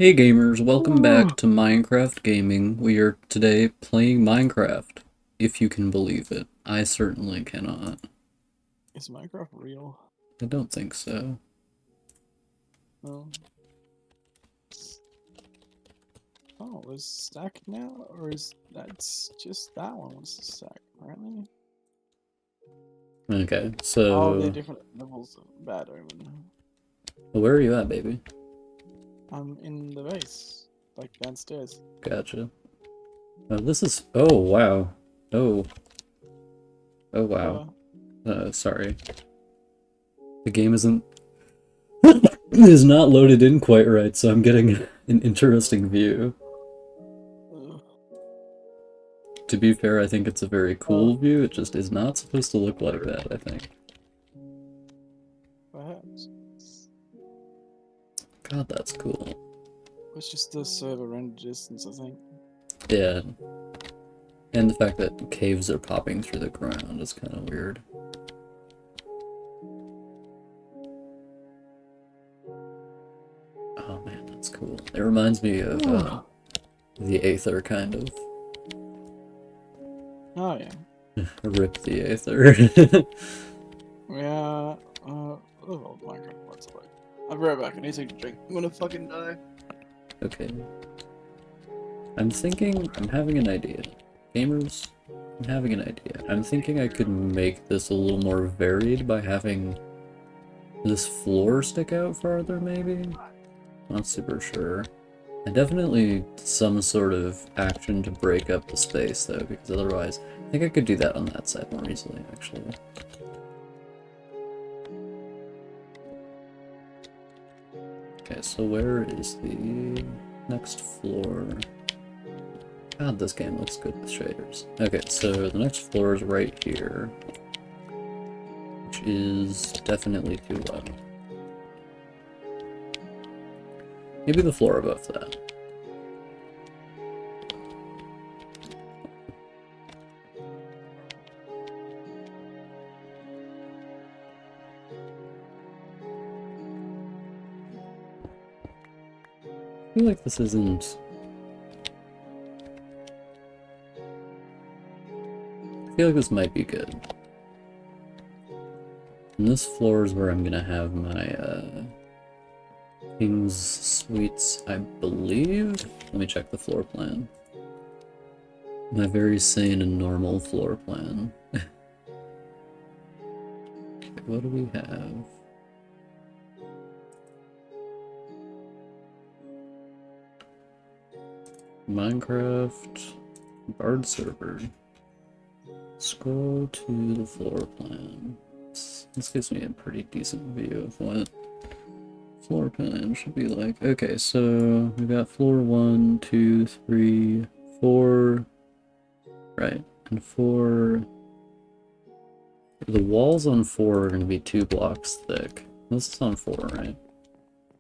Hey gamers, welcome back Ooh. to Minecraft Gaming. We are today playing Minecraft, if you can believe it. I certainly cannot. Is Minecraft real? I don't think so. No. Oh, is stack now? Or is that's just that one was the stack, apparently? Okay, Oh, they're so different levels of Bad Omen. where are you at, baby? I'm in the base, like downstairs. Gotcha. Oh, this is. Oh, wow. Oh, oh, wow. Yeah. Sorry. The game isn't. is not loaded in quite right, so I'm getting an interesting view. Ugh. To be fair, I think it's a very Oh, cool view. It just is not supposed to look like that, I think. perhaps. God, that's cool. It's just the server render distance, I think. Yeah, and the fact that caves are popping through the ground is kind of weird. Oh man, that's cool. It reminds me of Ooh. the Aether, kind of. Oh yeah. Rip the Aether. Yeah. Oh, Minecraft Let's Play. I'll be right back. I need to take a drink. I'm gonna fucking die. Okay. I'm having an idea. Gamers, I'm having an idea. I'm thinking I could make this a little more varied by having this floor stick out farther, maybe? Not super sure. And definitely some sort of action to break up the space, though, because otherwise, I think I could do that on that side more easily, actually. Okay, so where is the next floor? God, this game looks good with shaders. Okay, so the next floor is right here, which is definitely too low. Maybe the floor above that. I feel like this isn't... I feel like this might be good. And this floor is where I'm gonna have my, King's Suites, I believe? Let me check the floor plan. My very sane and normal floor plan. Okay, what do we have? Minecraft Bard server. Scroll to the floor plan. This gives me a pretty decent view of what floor plan should be like. Okay, so we got floor 1, 2, 3, 4. Right, and 4. The walls on 4 are going to be 2 blocks thick. This is on 4, right?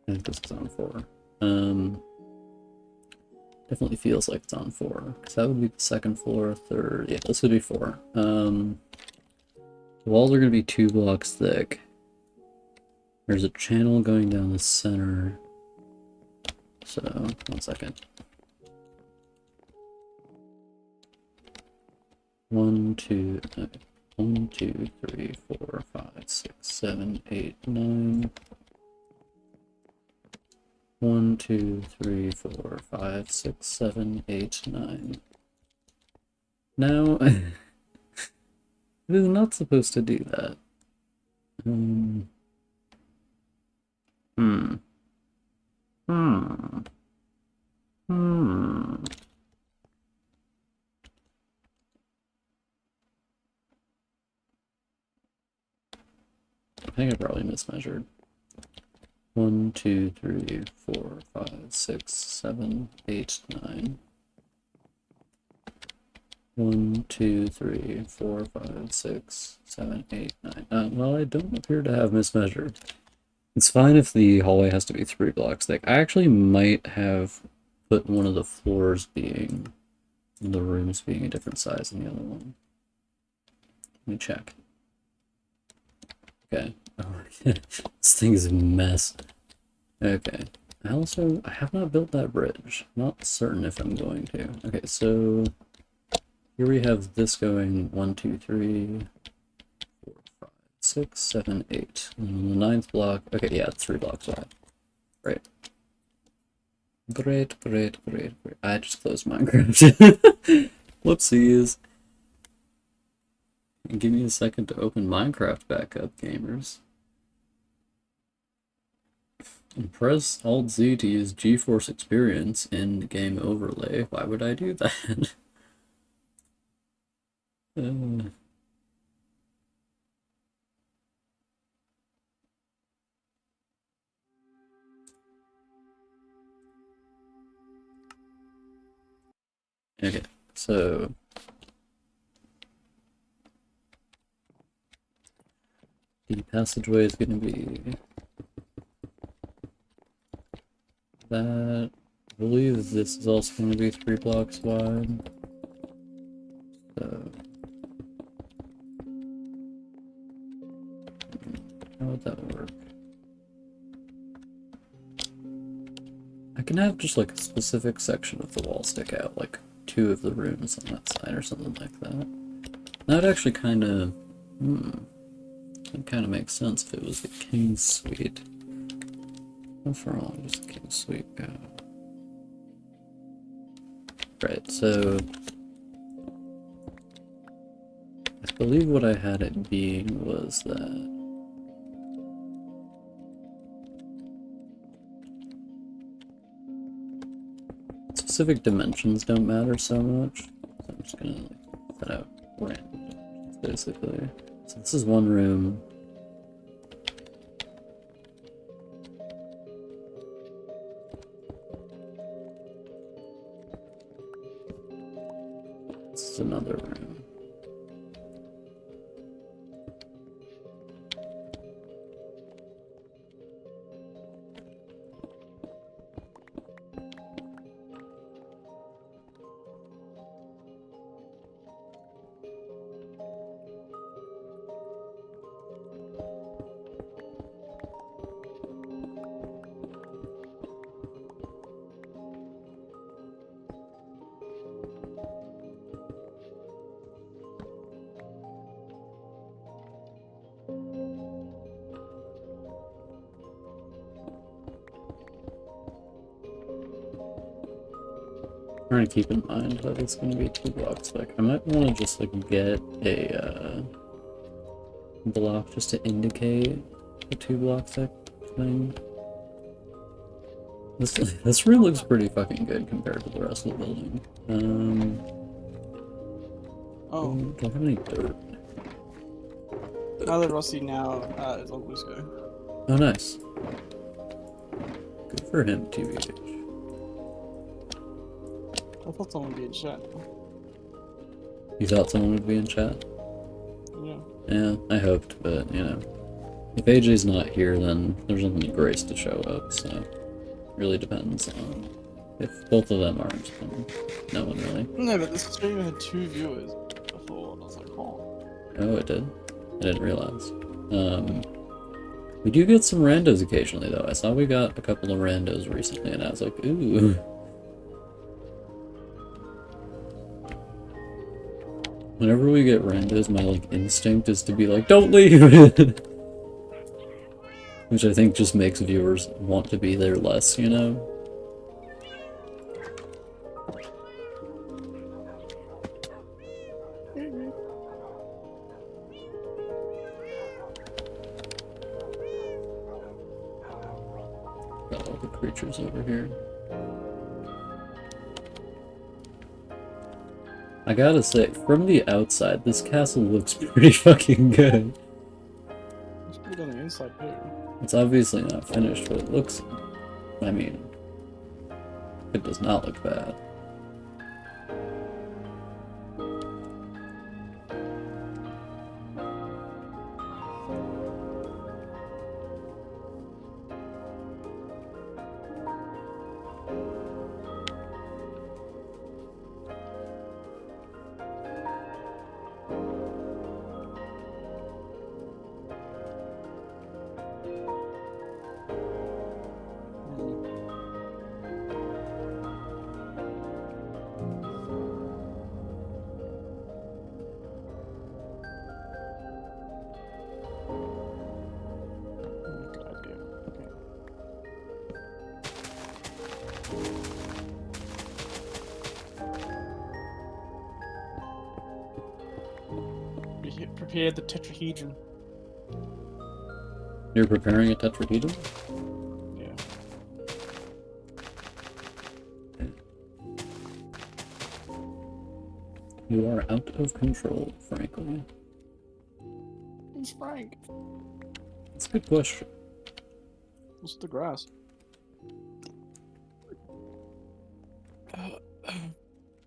I think this is on 4. Definitely feels like it's on 4, because that would be the second floor, third. Yeah, this would be 4. The walls are going to be 2 blocks thick. There's a channel going down the center. So, 1 second. 1, 2, okay. 1, 2, 3, 4, 5, 6, 7, 8, 9. 1, 2, 3, 4, 5, 6, 7, 8, 9. Now, it is not supposed to do that. Um, hmm. Hmm. Hmm. I think I probably mismeasured. 1, 2, 3, 4, 5, 6, 7, 8, 9. 1, 2, 3, 4, 5, 6, 7, 8, 9. Well, I don't appear to have mismeasured. It's fine if the hallway has to be 3 blocks thick. I actually might have put one of the floors being, the rooms being a different size than the other one. Let me check. Okay. Oh, this thing is a mess. Okay. I have not built that bridge. Not certain if I'm going to. Okay, so here we have this going 1, 2, 3, 4, 5, 6, 7, 8. And on the ninth block, okay, yeah, it's 3 blocks wide. Great. Great. I just closed Minecraft. Whoopsies. Give me a second to open Minecraft back up, gamers. And press Alt Z to use GeForce Experience in game overlay. Why would I do that? Okay, so the passageway is going to be that. I believe this is also going to be 3 blocks wide. So how would that work? I can have just like a specific section of the wall stick out, like 2 of the rooms on that side or something like that. That would actually kind of, it kind of makes sense if it was the King's Suite. How far along does the King's Suite go? Right, so I believe what I had it being was that specific dimensions don't matter so much. So I'm just gonna like set out random dimensions basically. So this is one room. This is another room. Trying to keep in mind that it's going to be 2 blocks back. I might want to just like get a block just to indicate the 2 block thick thing. This room looks pretty fucking good compared to the rest of the building. Oh, Don't have any dirt. now that Rusty now is on Blue Sky. Oh, nice. Good for him, TBH. I thought someone would be in chat. You thought someone would be in chat? Yeah. Yeah, I hoped, but you know. If AJ's not here, then there's only Grace to show up, so it really depends on if both of them aren't, then no one really. No, but this stream had 2 viewers before, and I was like, oh. Oh, it did? I didn't realize. We do get some randos occasionally, though. I saw we got a couple of randos recently, and I was like, ooh. Whenever we get randos, my like instinct is to be like, don't leave! Which I think just makes viewers want to be there less, you know? Got all the creatures over here. I gotta say, from the outside, this castle looks pretty fucking good. It's good on the inside too. It's obviously not finished, but it looks... I mean... It does not look bad. prepared the tetrahedron. You're preparing a tetrahedron? Yeah. You are out of control, frankly. Who's Frank? That's a good question. What's the grass?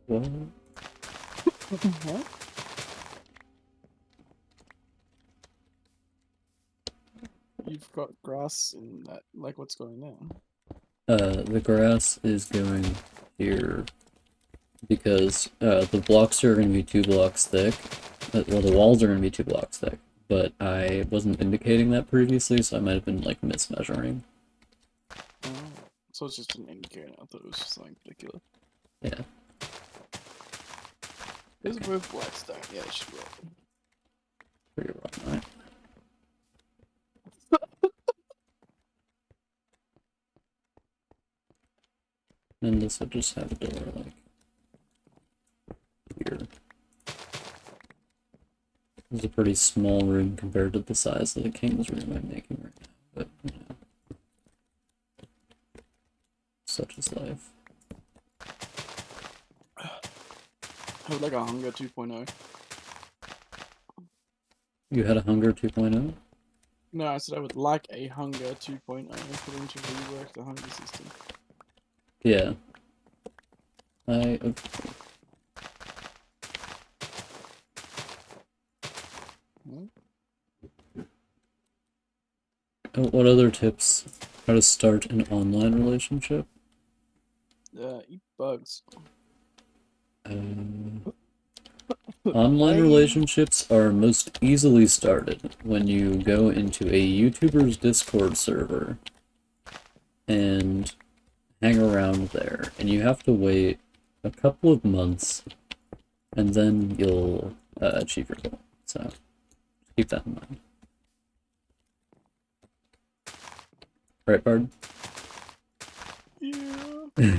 What? What? You've got grass in that. Like, what's going on? The grass is going here because the blocks are going to be 2 blocks thick. Well, the walls are going to be 2 blocks thick, but I wasn't indicating that previously, so I might have been like mismeasuring. Oh, so it's just an indicator. I thought it was just something particular. Yeah. Is it both black stone? Yeah, it should work. Pretty wrong, right? And this would just have a door like here. It's a pretty small room compared to the size of the king's room I'm making right now, but you know, such is life. I would like a hunger 2.0. You had a hunger 2.0? No, I said I would like a hunger 2.0 for them to rework the hunger system. Yeah. I agree. Hmm? Oh, what other tips? How to start an online relationship? Eat bugs. Online relationships are most easily started when you go into a YouTuber's Discord server and hang around there, and you have to wait a couple of months, and then you'll achieve your goal. So keep that in mind. Right, Bard? Yeah.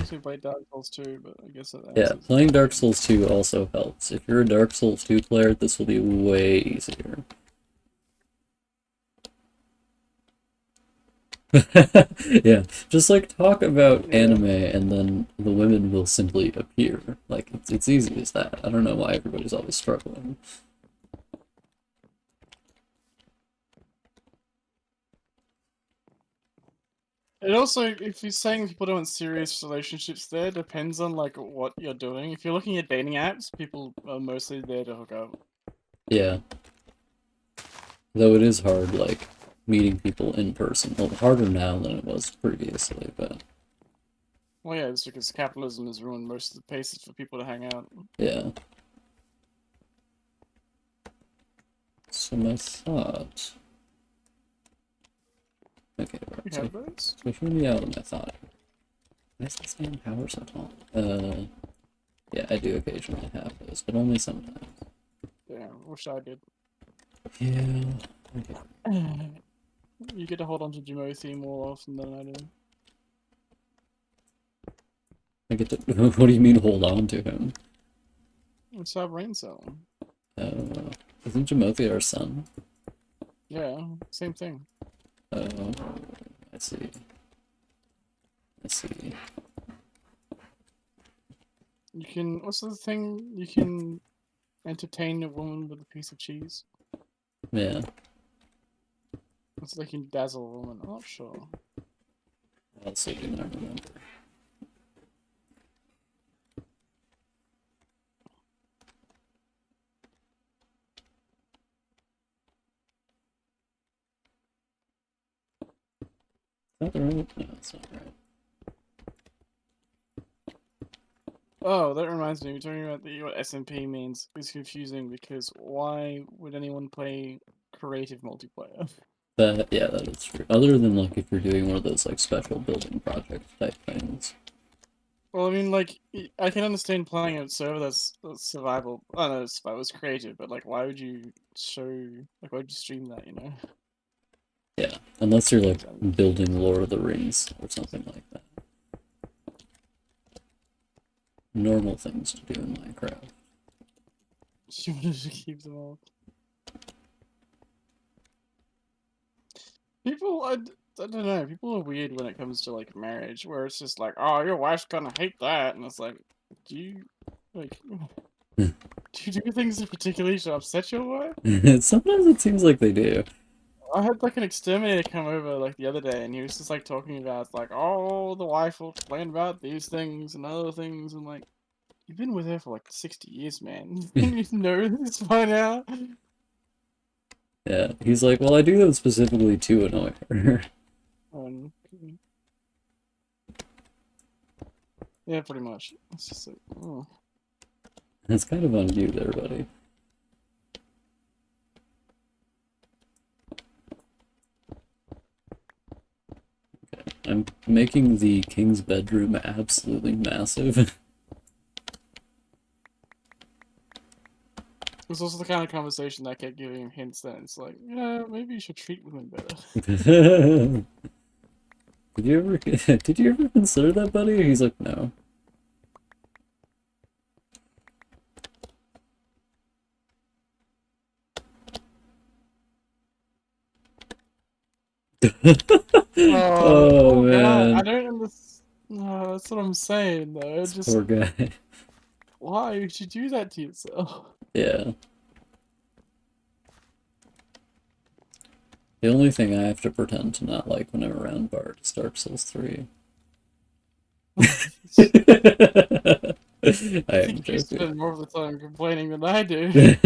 So play Dark Souls 2, but I guess that Yeah, answers. playing Dark Souls 2 also helps. If you're a Dark Souls 2 player, this will be way easier. Yeah, just like talk about Yeah. anime and then the women will simply appear. Like it's easy as that. I don't know why everybody's always struggling. And also, if you're saying people don't want serious relationships there, depends on like what you're doing. If you're looking at dating apps, people are mostly there to hook up. Yeah. Though it is hard, like meeting people in person. Well, harder now than it was previously, but Well, yeah, it's because capitalism has ruined most of the places for people to hang out. yeah. So my thought. Okay, right, You so, have those? so hear me out on my thought. Why is this man power so tall? Yeah, I do occasionally have those, but only sometimes. Yeah, wish I did. Yeah. Okay. You get to hold on to Jimothy more often than I do. I get to. What do you mean hold on to him? It's our brain cell. Uh, isn't Jamothi our son? Yeah, same thing. Oh, I see. I see. You can. What's the thing? You can entertain a woman with a piece of cheese. Yeah. It's like you can dazzle a woman. I'm not sure. I'll see you now. Remember. Is that right? No, it's not right. Oh, that reminds me. We're talking about what SMP means. It's confusing because why would anyone play creative multiplayer? Yeah, that is true. Other than like if you're doing one of those like special building project type things. Well, I mean, like, I can understand playing a server that's survival. I know survival's creative, but like, why would you why would you stream that? You know? Yeah, unless you're like building Lord of the Rings or something like that. Normal things to do in Minecraft. She wanted to keep them all. People, I don't know. People are weird when it comes to like marriage, where it's just like, oh, your wife's gonna hate that, and it's like, do you like, do you do things in particularly to upset your wife? Sometimes it seems like they do. I had like an exterminator come over like the other day, and he was just like talking about like, oh, the wife will complain about these things and other things, and like, you've been with her for like 60 years, man. You know this by now. Yeah, he's like, well, I do them specifically to annoy her. Um, yeah, pretty much. It's just like, oh. It's kind of on you there, buddy. I'm making the king's bedroom absolutely massive. It was also the kind of conversation that kept giving him hints that it's like, yeah, maybe you should treat women better. Did you ever consider that, buddy? He's like, no. Oh Oh god, I man, don't understand. No, that's what I'm saying though. this Just poor guy. why would you do that to yourself? Yeah. The only thing I have to pretend to not like when I'm around Bart is Dark Souls 3. I I am think you joking. spend more of the time complaining than I do.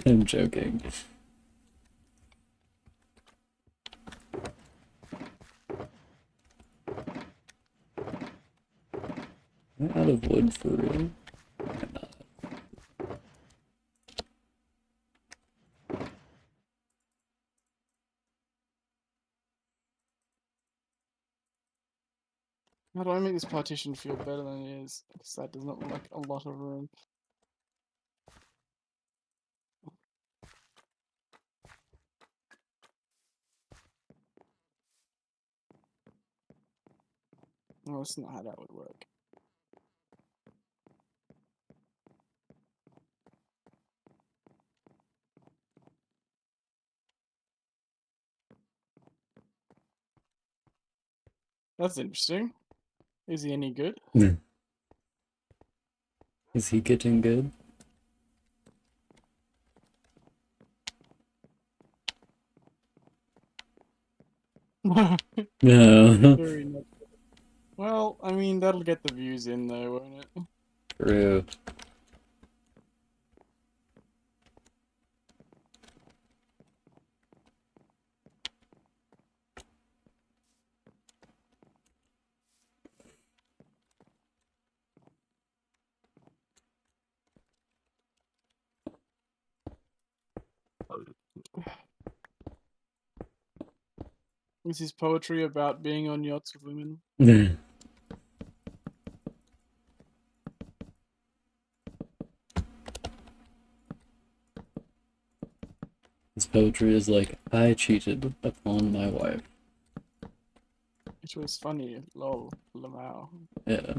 I'm joking. Am I out of wood for real? I'm not. How do I make this partition feel better than it is? Because that does not look like a lot of room. No, that's not how that would work. That's interesting. Is he any good? Is he getting good? No. Very much. Well, I mean, that'll get the views in though, won't it? True. Is his poetry about being on yachts with women? His poetry is like, I cheated upon my wife. Which was funny, lol, Lamau. Yeah.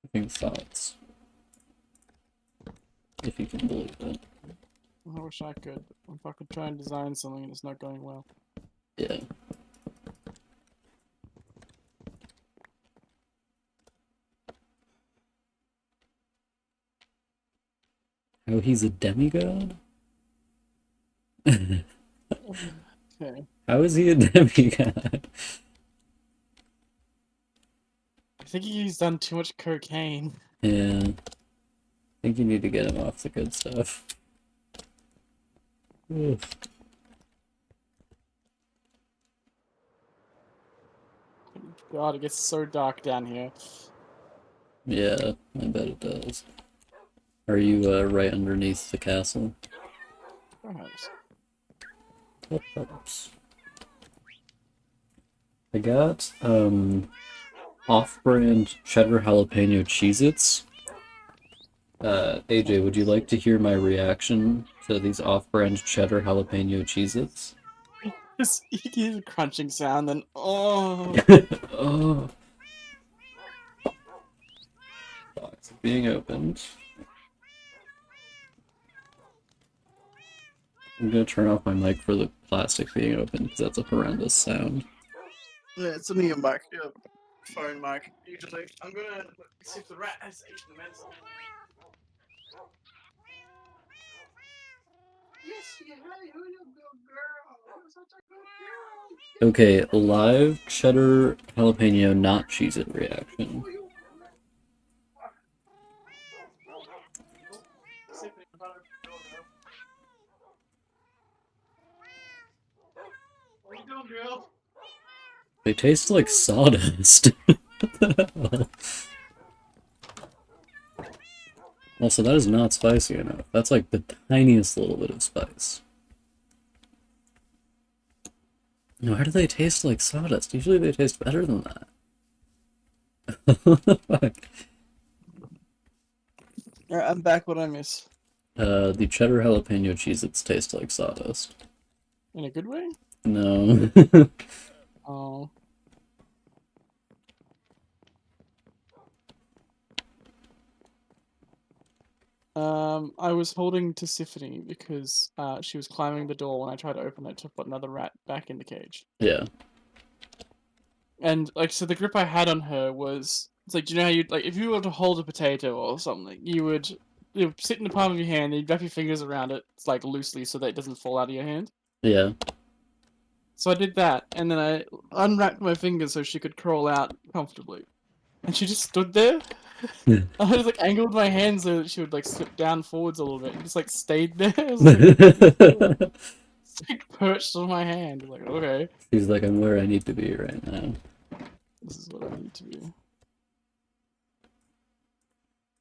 I think thoughts. If you can believe it. I wish I could. If I could try and design something and it's not going well. Yeah. How he's a demigod? Okay. How is he a demigod? I think he's done too much cocaine. Yeah. I think you need to get him off the good stuff. Oof. God, it gets so dark down here. Yeah, I bet it does. Are you right underneath the castle? Perhaps. That helps. I got off-brand cheddar jalapeno Cheez-Its. AJ, would you like to hear my reaction to these off-brand cheddar jalapeno Cheez-Its? Just he hears a crunching sound, then oh, Oh, being opened. I'm gonna turn off my mic for the plastic being opened because that's a horrendous sound. Yeah, it's a new mic. Yeah, phone mic. Usually, I'm gonna see if the rat has eaten the medicine. Yes, yeah, hey, who you good girl? You're such a good girl. Okay, live cheddar jalapeno not Cheez-It reaction. What are you doing, girl? They taste like sawdust. What the hell? Also, that is not spicy enough. That's like the tiniest little bit of spice. Why do they taste like sawdust? Usually they taste better than that. What the fuck? Alright, I'm back. What I miss? The cheddar jalapeno Cheez-Its taste like sawdust. In a good way? No. Oh. I was holding Tisiphone because she was climbing the door when I tried to open it to put another rat back in the cage. Yeah. And like, so the grip I had on her was, it's like, do you know how you'd like, if you were to hold a potato or something, you would sit in the palm of your hand, and you'd wrap your fingers around it, it's like loosely so that it doesn't fall out of your hand. Yeah. So I did that, and then I unwrapped my fingers so she could crawl out comfortably. And she just stood there. I just like angled my hand so that she would like slip down forwards a little bit and just like stayed there. I was like perched on my hand. Like, okay, She's like, I'm where I need to be right now. this is what I need to be.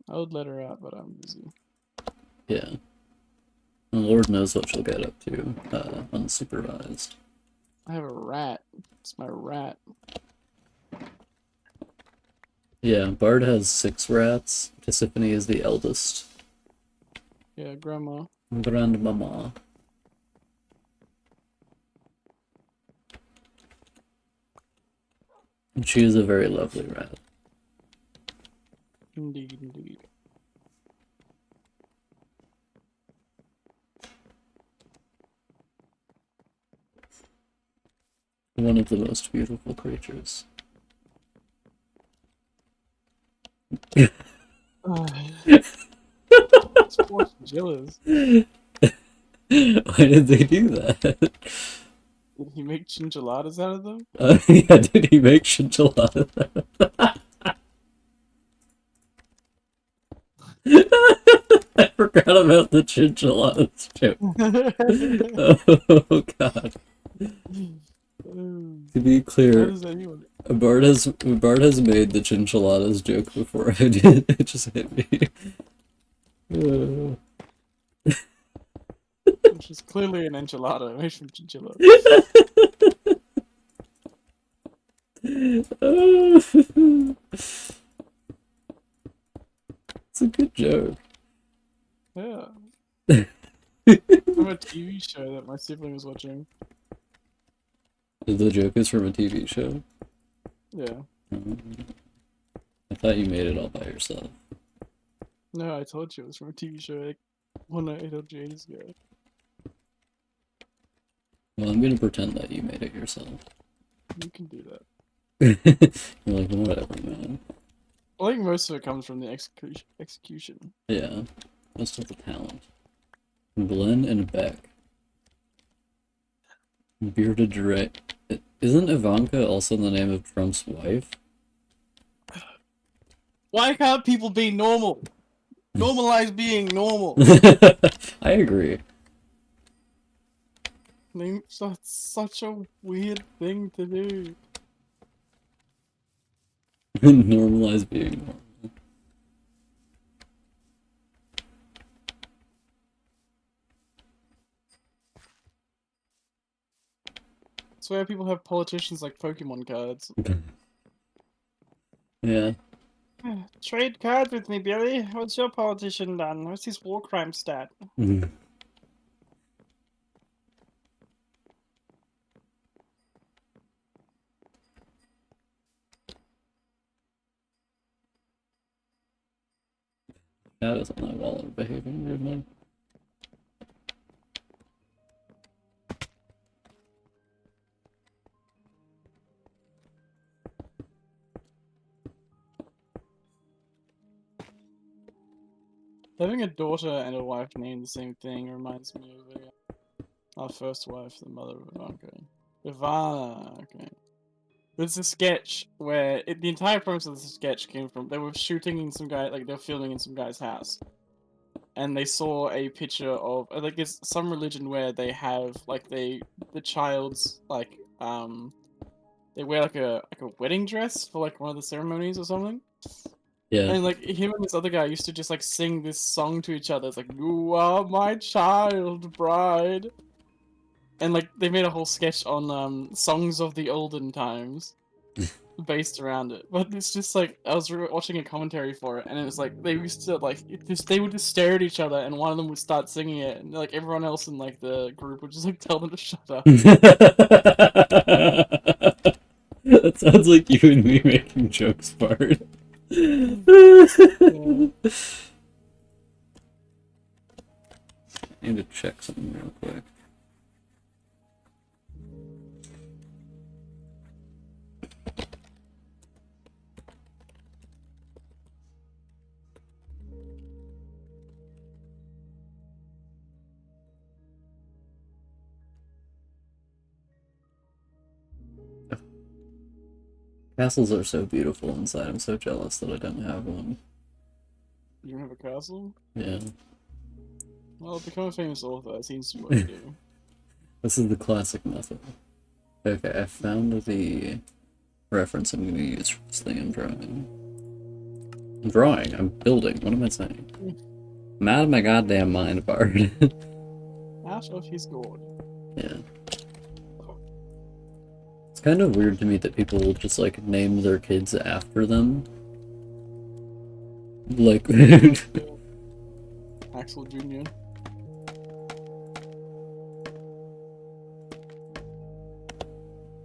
I would let her out, but I'm busy. Yeah. And Lord knows what she'll get up to, unsupervised. I have a rat. It's my rat. Yeah, Bard has 6 rats. Tisiphone is the eldest. Yeah, grandma. Grandmama. And she is a very lovely rat. Indeed, indeed. One of the most beautiful creatures. It's poor chinchillas. Why did they do that? Did he make chinchilladas out of them? Yeah, did he make chinchillas? I forgot about the chinchilladas joke. Oh god. To be How clear, does that even? Bard has made the chinchilladas joke before I did. It just hit me. Which is clearly an enchilada made from chinchilla. It's a good joke. Yeah. From a TV show that my sibling was watching. The joke is from a TV show. Yeah. I thought you made it all by yourself. No, I told you it was from a TV show like one night I told you ages ago. Well, I'm gonna pretend that you made it yourself. You can do that. You're like, whatever, man. I think most of it comes from the execution. Yeah, most of the talent. Glenn and Beck. Bearded direct. Isn't Ivanka also the name of Trump's wife? Why can't people be normal? Normalize being normal. I agree. That's such a weird thing to do. Normalize being normal. That's why people have politicians like Pokemon cards. Yeah. Trade cards with me, Billy. What's your politician done? What's his war crime stat? cat is on that wall behaving weirdly. Having a daughter and a wife named the same thing reminds me of our first wife, the mother of Ivanka. Ivana, okay. There's a sketch where the entire premise of the sketch came from they were shooting in some guy, like they were filming in some guy's house, and they saw a picture of like it's some religion where they have like the child's like they wear like a wedding dress for like one of the ceremonies or something. Yeah. And like him and this other guy used to just like sing this song to each other. It's like, "You are my child bride," and like they made a whole sketch on songs of the olden times based around it. But it's just like I was watching a commentary for it, and it was like they used to like they would just stare at each other, and one of them would start singing it, and like everyone else in like the group would just like tell them to shut up. That sounds like you and me making jokes, Bart. Yeah. I need to check something real quick. Castles are so beautiful inside. I'm so jealous that I don't have one. You don't have a castle? Yeah. Well, become a famous author. That seems to be what you do. This is the classic method. Okay, I found the reference I'm going to use for this thing I'm drawing. I'm drawing. I'm building. What am I saying? I'm out of my goddamn mind, Bart. Out of his gourd. Yeah. It's kind of weird to me that people will just like name their kids after them. Like Axel Jr.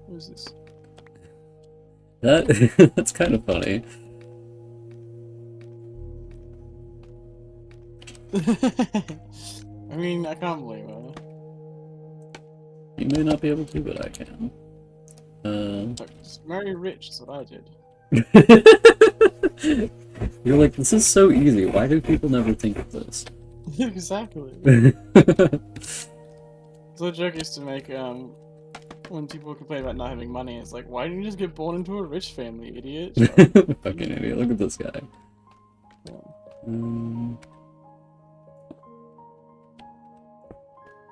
What is this? that's kind of funny. I mean, I can't blame her. You may not be able to, but I can. Just marry rich is what I did. You're like, this is so easy. Why do people never think of this? Exactly. So the joke is to make when people complain about not having money, it's like, why didn't you just get born into a rich family, idiot? Fucking idiot. Look at this guy. Yeah.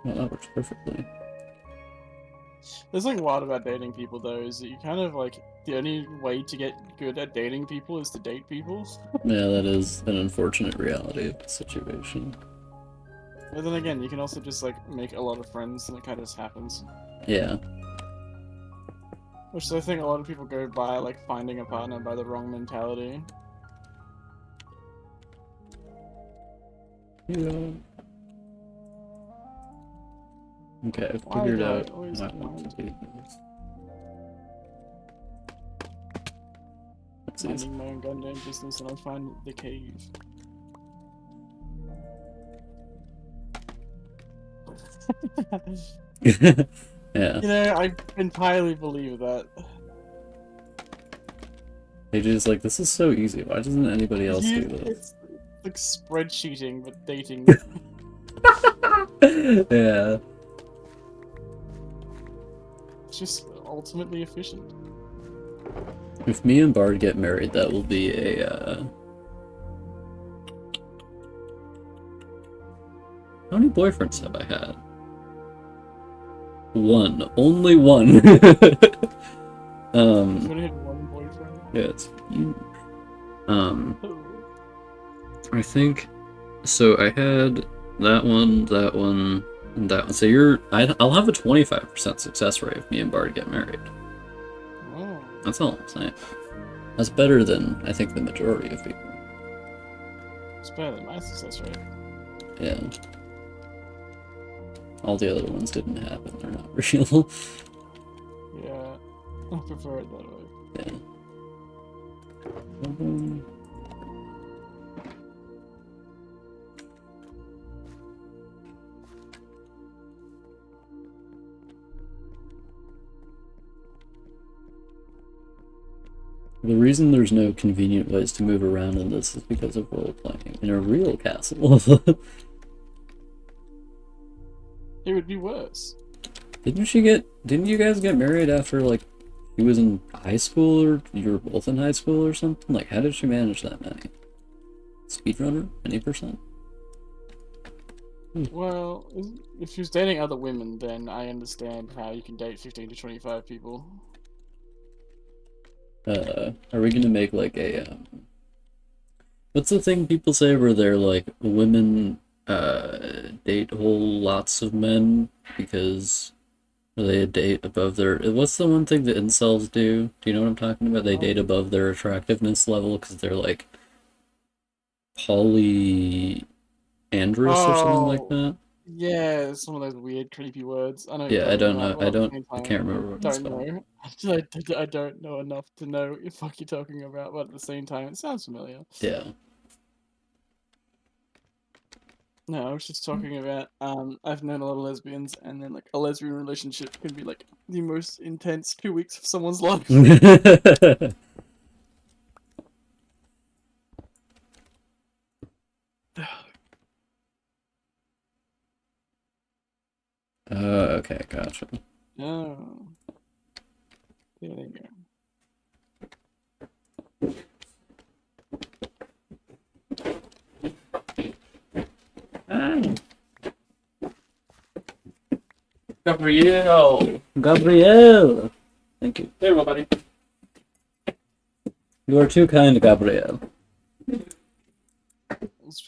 Well, that works perfectly. There's something wild about dating people though, is that you kind of like the only way to get good at dating people is to date people. Yeah, that is an unfortunate reality of the situation. But then again, you can also just like make a lot of friends and it kind of just happens. Yeah. Which I think a lot of people go by like finding a partner by the wrong mentality. Yeah. Okay, I've Why figured do I out always how I want to do this. Let's see. minding my own goddamn business and I find the cave. Yeah. You know, I entirely believe that. AJ's like, this is so easy. Why doesn't anybody else do this? It's like spreadsheeting, but dating. Yeah. It's just ultimately efficient. If me and Bard get married, that will be a, How many boyfriends have I had? One. Only one. You've only had one boyfriend? Yeah, it's huge. Oh. I think... So I had that one, and that one. So I'll have a 25% success rate if me and Bard get married. Oh. That's all I'm saying. That's better than, I think, the majority of people. It's better than my success rate. Yeah. All the other ones didn't happen. They're not real. Yeah. I prefer it that way. Yeah. The reason there's no convenient ways to move around in this is because of role playing in a real castle. It would be worse. Didn't you guys get married after, like, she was in high school, or you were both in high school or something? Like, how did she manage that many? Speedrunner? Any percent? Well, if she was dating other women, then I understand how you can date 15 to 25 people. Are we gonna make, like, what's the thing people say where they're like, women, date whole lots of men because they date above their. What's the one thing that incels do? Do you know what I'm talking about? They date Um, above their attractiveness level because they're like polyandrous or something like oh, that. yeah, it's one of those weird, creepy words. I know what you're Yeah, I talking don't about, know. but at the same I time, can't remember what it's don't called. know. I don't know enough to know what the fuck you're talking about, but at the same time, it sounds familiar. Yeah. No, I was just talking about, I've known a lot of lesbians, and then, like, a lesbian relationship can be, like, the most intense 2 weeks of someone's life. Okay, gotcha. Oh, there you go. Ah, Gabriel. Gabriel. Thank you. There you go, buddy. You are too kind, Gabriel.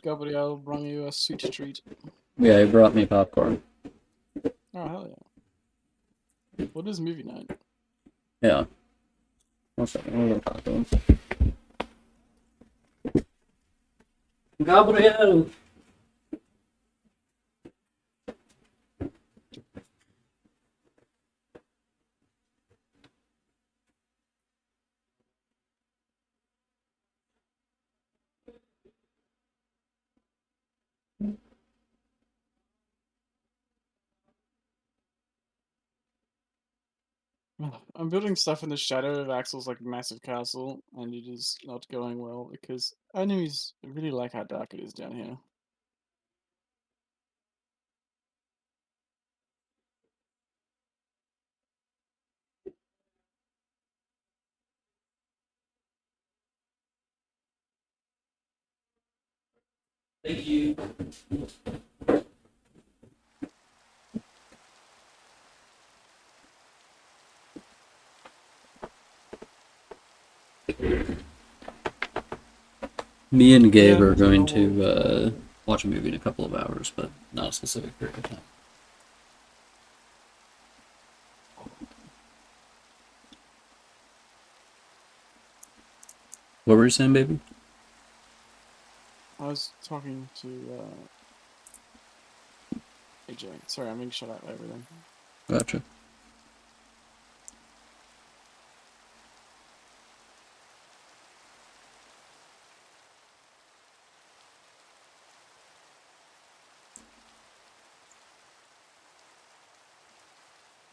Gabrielle brought you a sweet treat. Yeah, he brought me popcorn. Oh, hell yeah. What is movie night? Yeah. One second, I'm gonna talk to him. Gabriel! I'm building stuff in the shadow of Axel's like massive castle, and it is not going well because enemies really like how dark it is down here. Thank you. Me and Gabe Yeah, are it's a going normal. to watch a movie in a couple of hours, but not a specific period of time. What were you saying, baby? I was talking to AJ. Sorry, I'm being shut out by everything. Gotcha.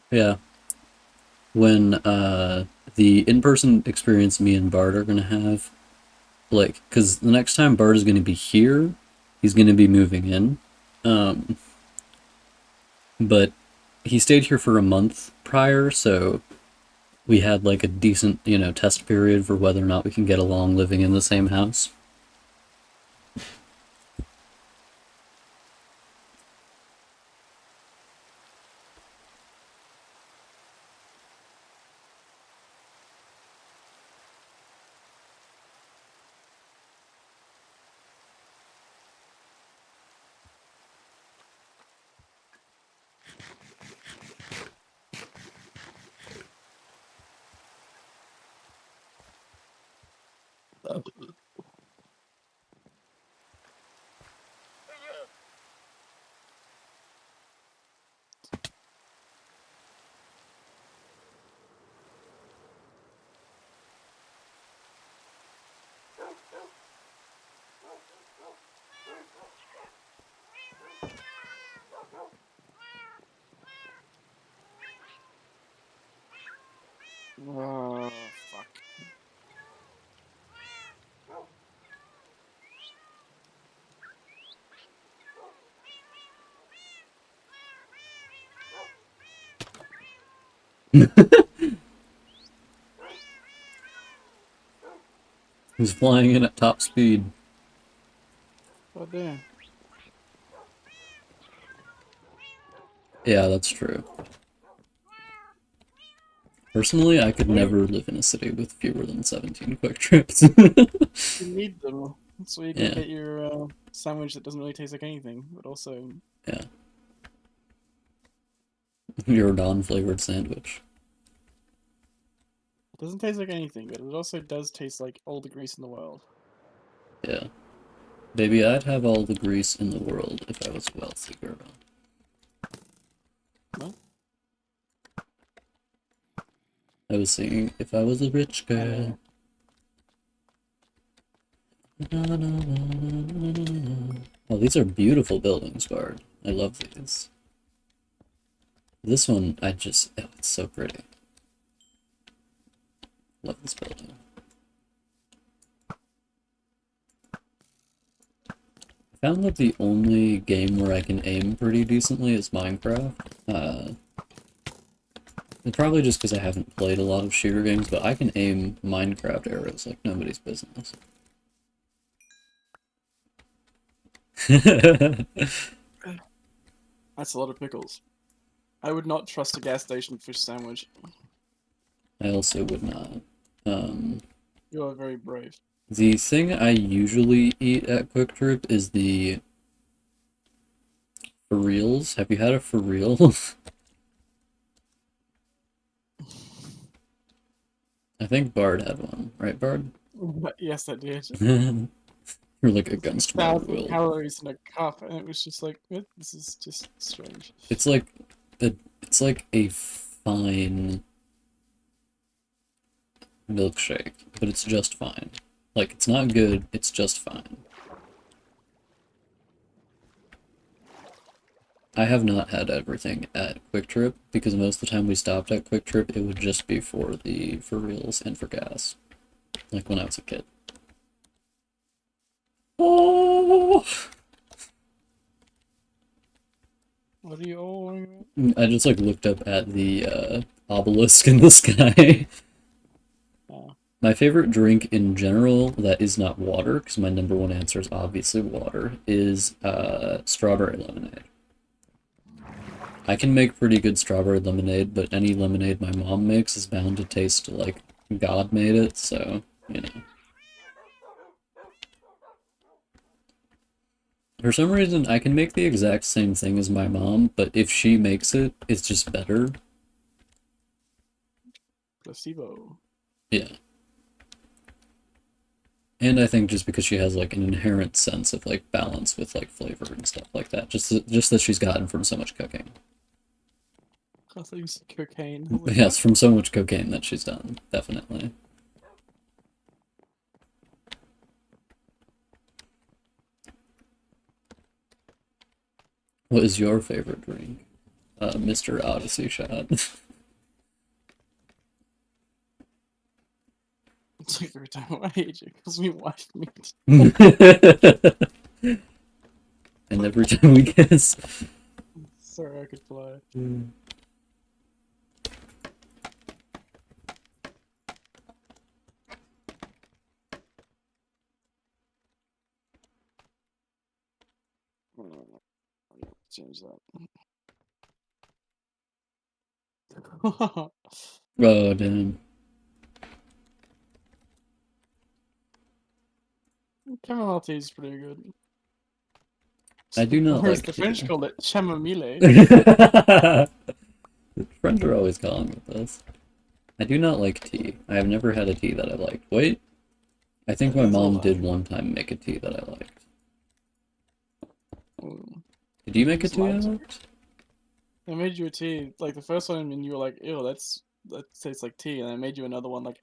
Yeah. When the in-person experience me and Bart are gonna have, like, because the next time Bart is gonna be here, he's gonna be moving in. Um, but he stayed here for a month prior, so we had like a decent, test period for whether or not we can get along living in the same house. Oh, fuck. He's flying in at top speed. Oh damn. Yeah, that's true. Personally, I could Wait, never live in a city with fewer than 17 quick trips. you need them. That's where you can Yeah, get your sandwich that doesn't really taste like anything, but also yeah. Your non-flavored sandwich. doesn't taste like anything, but it also does taste like all the grease in the world. Yeah. Baby, I'd have all the grease in the world if I was a wealthy girl. No? I was singing, if I was a rich I girl. know. Oh, these are beautiful buildings, Bard. I love these. This one, oh, it's so pretty. Love this building. I found that the only game where I can aim pretty decently is Minecraft. And probably just because I haven't played a lot of shooter games, but I can aim Minecraft arrows like nobody's business. That's a lot of pickles. I would not trust a gas station fish sandwich. I also would not. Um, You are very brave. the thing I usually eat at Quick Trip is the for reals. Have you had a for real? I think Bard had one, right, Bard? Yes, I did. You're like It's like against my 1,000 will. calories in a cup, and it was just like, this is just strange. It's like it's like a fine milkshake, but it's just fine. Like it's not good, it's just fine. I have not had everything at Quick Trip because most of the time we stopped at Quick Trip, it would just be for the for reals and for gas. Like when I was a kid. Oh, What are you all worrying I just like looked up at the obelisk in the sky. about? My favorite drink in general that is not water, because my number one answer is obviously water, is strawberry lemonade. I can make pretty good strawberry lemonade, but any lemonade my mom makes is bound to taste like God made it, so, you know. For some reason, I can make the exact same thing as my mom, but if she makes it, it's just better. Placebo. Yeah. And I think just because she has like an inherent sense of like balance with like flavor and stuff like that, just that she's gotten from so much cooking. I thought you said cocaine. I was like, Yes, what? from so much cocaine that she's done, definitely. What is your favorite drink? Mr. Odyssey Shot. It's like every time I age, it calls me wife meat. And every time we guess. Sorry, I could fly. Change that. Oh, damn. Chamomile tea is pretty good. I do not Or as like the French tea. call it, chamomile. The French are always calling it this. I do not like tea. I have never had a tea that I liked. Wait, I think my There's a mom lie. did one time make a tea that I liked. Mm. Did you make a Just tea I lied to me. liked? I made you a tea, like the first one, and you were like, "Ew, that tastes like tea." And I made you another one, like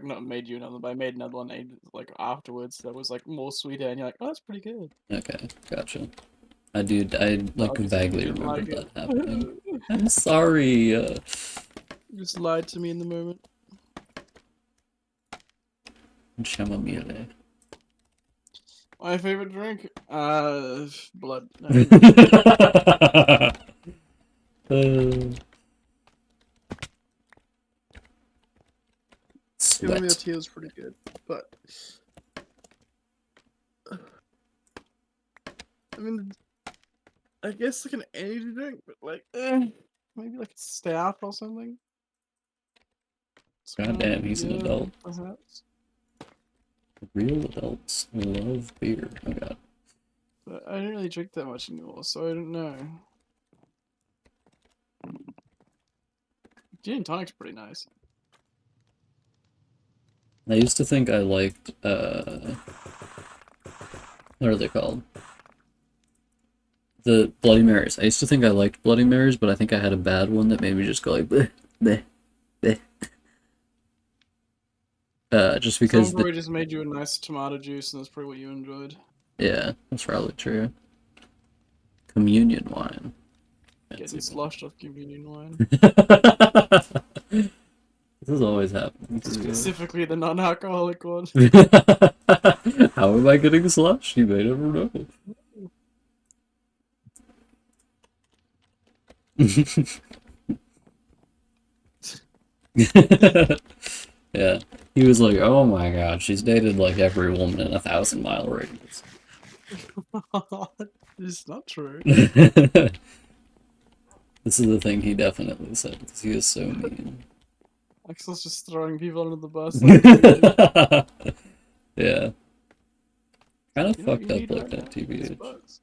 not made you another, but I made another one like afterwards that was like more sweeter, and you're like, "Oh, that's pretty good." Okay, gotcha. I But like obviously you vaguely didn't remembered like that it. happening. I'm sorry. You just lied to me in the moment. Chamomile. My favorite drink, blood. No. Uh, Chamomile wet. tea is pretty good, but I mean, I guess like an energy drink, but like, maybe like a stout or something. It's kind Goddamn, of he's an beer, adult. perhaps. Real adults love beer. Oh god. But I don't really drink that much anymore, so I don't know. Gin and tonic's pretty nice. I used to think I liked, what are they called? The Bloody Marys. I used to think I liked Bloody Marys, but I think I had a bad one that made me just go like, bleh, bleh, bleh. Just Someone because probably just made you a nice tomato juice, and that's probably what you enjoyed. yeah, that's probably true. Communion wine. Getting Fancy sloshed off communion wine. one. This is always happening to you. Specifically the non-alcoholic one. How am I getting slush? You may never know. Yeah, he was like, "Oh my God, she's dated like every woman in a 1,000-mile radius." It's not true. This is the thing he definitely said because he is so mean. Axel's just throwing people under the bus like Yeah, kind of you know what fucked you up need like right that, now? It's TBH. buzz.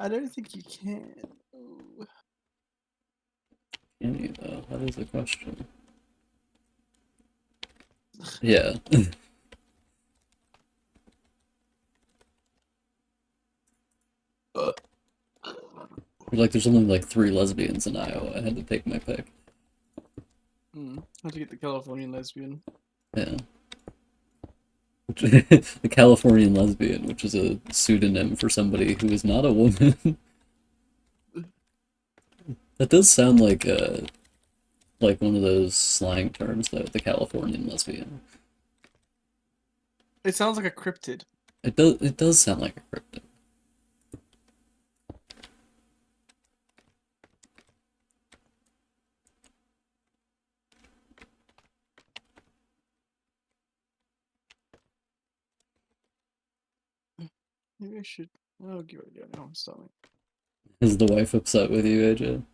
I don't think you can. Ooh. Can you though? That is a question. Yeah. Like, there's only like 3 lesbians in Iowa. I had to take my pick. How'd you get the Californian lesbian? Yeah. The Californian lesbian, which is a pseudonym for somebody who is not a woman. That does sound like one of those slang terms, though, the Californian lesbian. It sounds like a cryptid. It does sound like a cryptid. Maybe I should. Oh, give it a go. No, I'm stopping. Is the wife upset with you, AJ?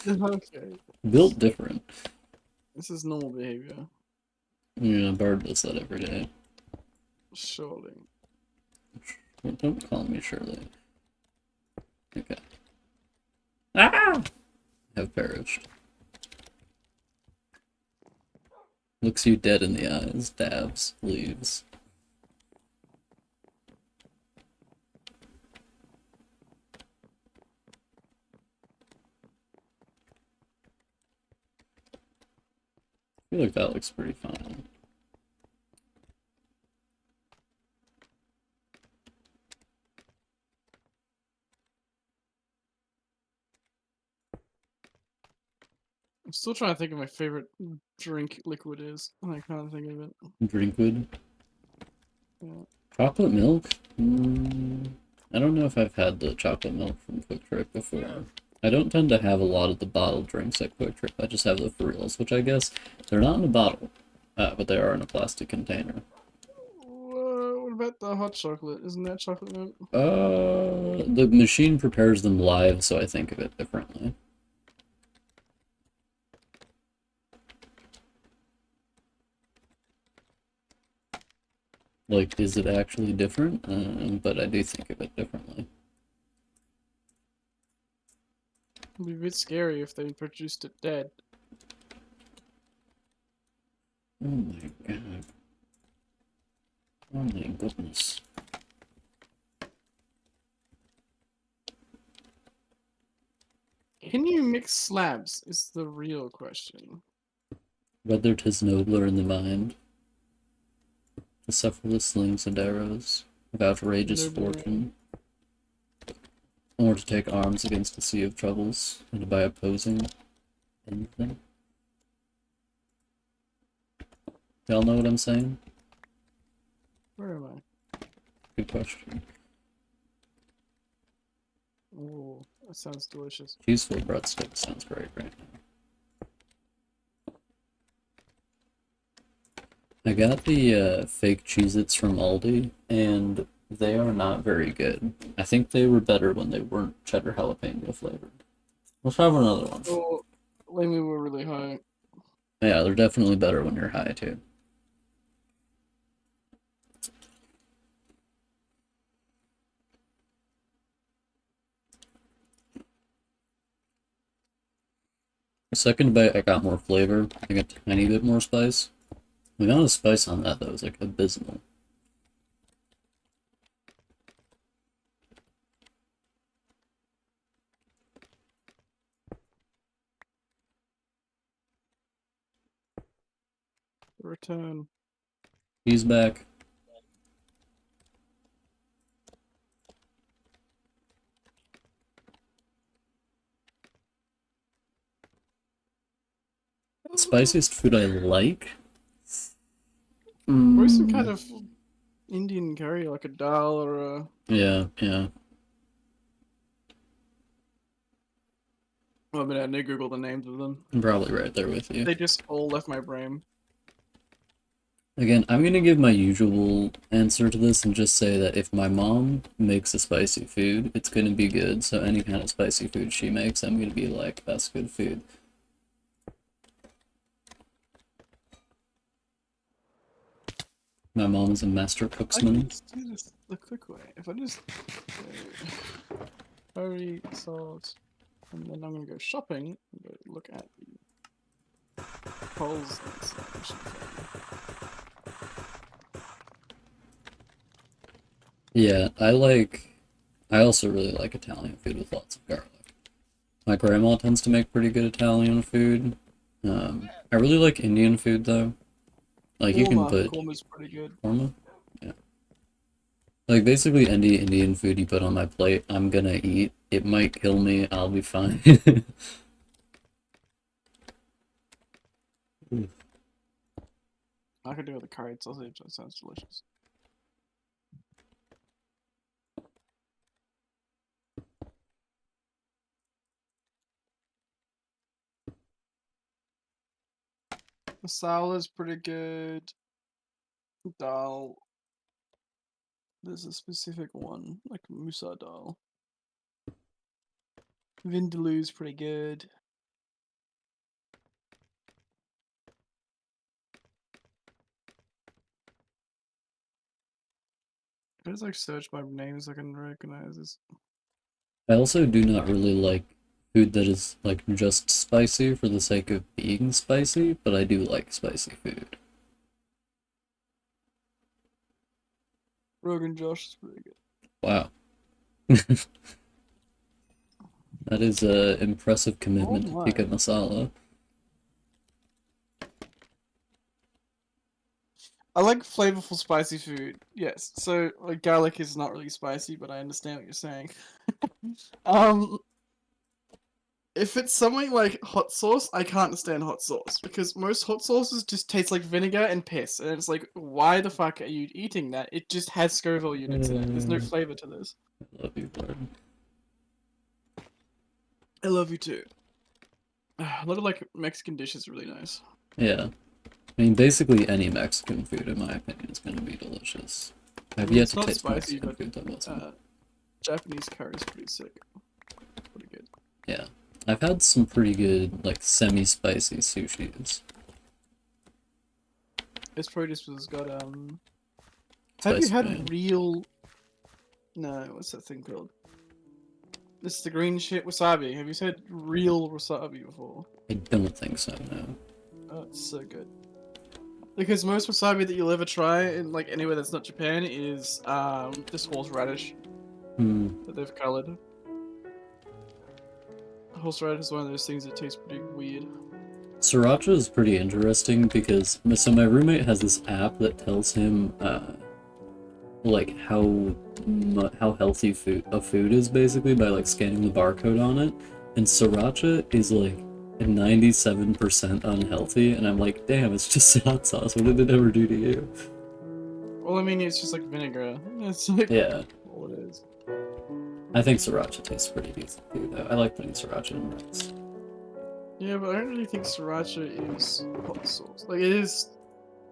Okay. Built different. This is normal behavior. Yeah, Bird does that every day. Surely. Don't call me Shirley. Okay. Ah! Have perished. Looks you dead in the eyes, dabs, leaves. I feel like that looks pretty fine. I'm still trying to think of my favorite drink liquid is. And I can't think of it. Drinkwood. Yeah. Chocolate milk? I don't know if I've had the chocolate milk from Quick Trip before. I don't tend to have a lot of the bottled drinks at Quick Trip. I just have the for reals, which I guess they're not in a bottle, but they are in a plastic container. What about the hot chocolate? Isn't that chocolate milk? The machine prepares them live, so I think of it differently. Like, is it actually different? But I do think of it differently. It'd be a bit scary if they produced it dead. Oh my god. Oh my goodness. Can you mix slabs? Is the real question. Whether 'tis nobler in the mind to suffer the slings and arrows of outrageous Nobler. fortune, or to take arms against a sea of troubles, and by opposing anything? Y'all know what I'm saying? Where am I? Good question. Oh, that sounds delicious. Cheeseful breadstick sounds great right now. I got the fake Cheez-Its from Aldi, and they are not very good. I think they were better when they weren't cheddar jalapeno flavored. Let's have another one. Oh, lately we're really high. Yeah, they're definitely better when you're high too. The second bite, I got more flavor. I got a tiny bit more spice. The amount of spice on that, though, is like abysmal. Return. He's back. Spiciest food I like? Or some kind of Indian curry, like a dal or a... Yeah, yeah. Well, I mean, I didn't Google the names of them. I'm probably right there with you. They just all left my brain. Again, I'm gonna give my usual answer to this and just say that if my mom makes a spicy food, it's gonna be good. So any kind of spicy food she makes, I'm gonna be like, that's good food. My mom is a master I cooksman. can just do this the quick way. If I just... curry, salt, and then I'm gonna go shopping and go look at the polls and stuff. Yeah, I also really like Italian food with lots of garlic. My grandma tends to make pretty good Italian food. I really like Indian food though. Like you can put Korma's pretty good. korma? Yeah. Like basically any Indian food you put on my plate, I'm gonna eat. It might kill me, I'll be fine. I could do with a curried sausage, that sounds delicious. Masala's pretty good. Dal. There's a specific one, like Musa dal. Vindaloo's pretty good. I just like search by names I can recognize this. I also do not really like food that is like just spicy for the sake of being spicy, but I do like spicy food. Rogan Josh is pretty good. Wow. That is a impressive commitment to tikka masala. I like flavorful spicy food. Yes. So like garlic is not really spicy, but I understand what you're saying. If it's something like hot sauce, I can't stand hot sauce because most hot sauces just taste like vinegar and piss, and it's like, why the fuck are you eating that? It just has Scoville units in it. There's no flavor to this. I love you, Gordon. I love you too. A lot of like Mexican dishes are really nice. Yeah. I mean, basically any Mexican food, in my opinion, is going to be delicious. I've yet It's to not taste spicy, Mexican but food that wasn't. Japanese curry is pretty sick. Pretty good. Yeah. I've had some pretty good, like, semi-spicy sushis. This produce was got have Spicy you had man. real? No, what's that thing called? This is the green shit wasabi. Have you said real wasabi before? I don't think so, no. Oh, it's so good. Because most wasabi that you'll ever try in like anywhere that's not Japan is just horseradish that they've colored. Horseradish is one of those things that tastes pretty weird. Sriracha is pretty interesting because so my roommate has this app that tells him like how healthy food is basically by like scanning the barcode on it, and sriracha is like and 97% unhealthy, and I'm like, damn, it's just hot sauce. What did it ever do to you? Well, I mean, it's just like vinegar. It's like Yeah, all it is. I think sriracha tastes pretty decent too, though. I like putting sriracha in rice. Yeah, but I don't really think sriracha is hot sauce. Like, it is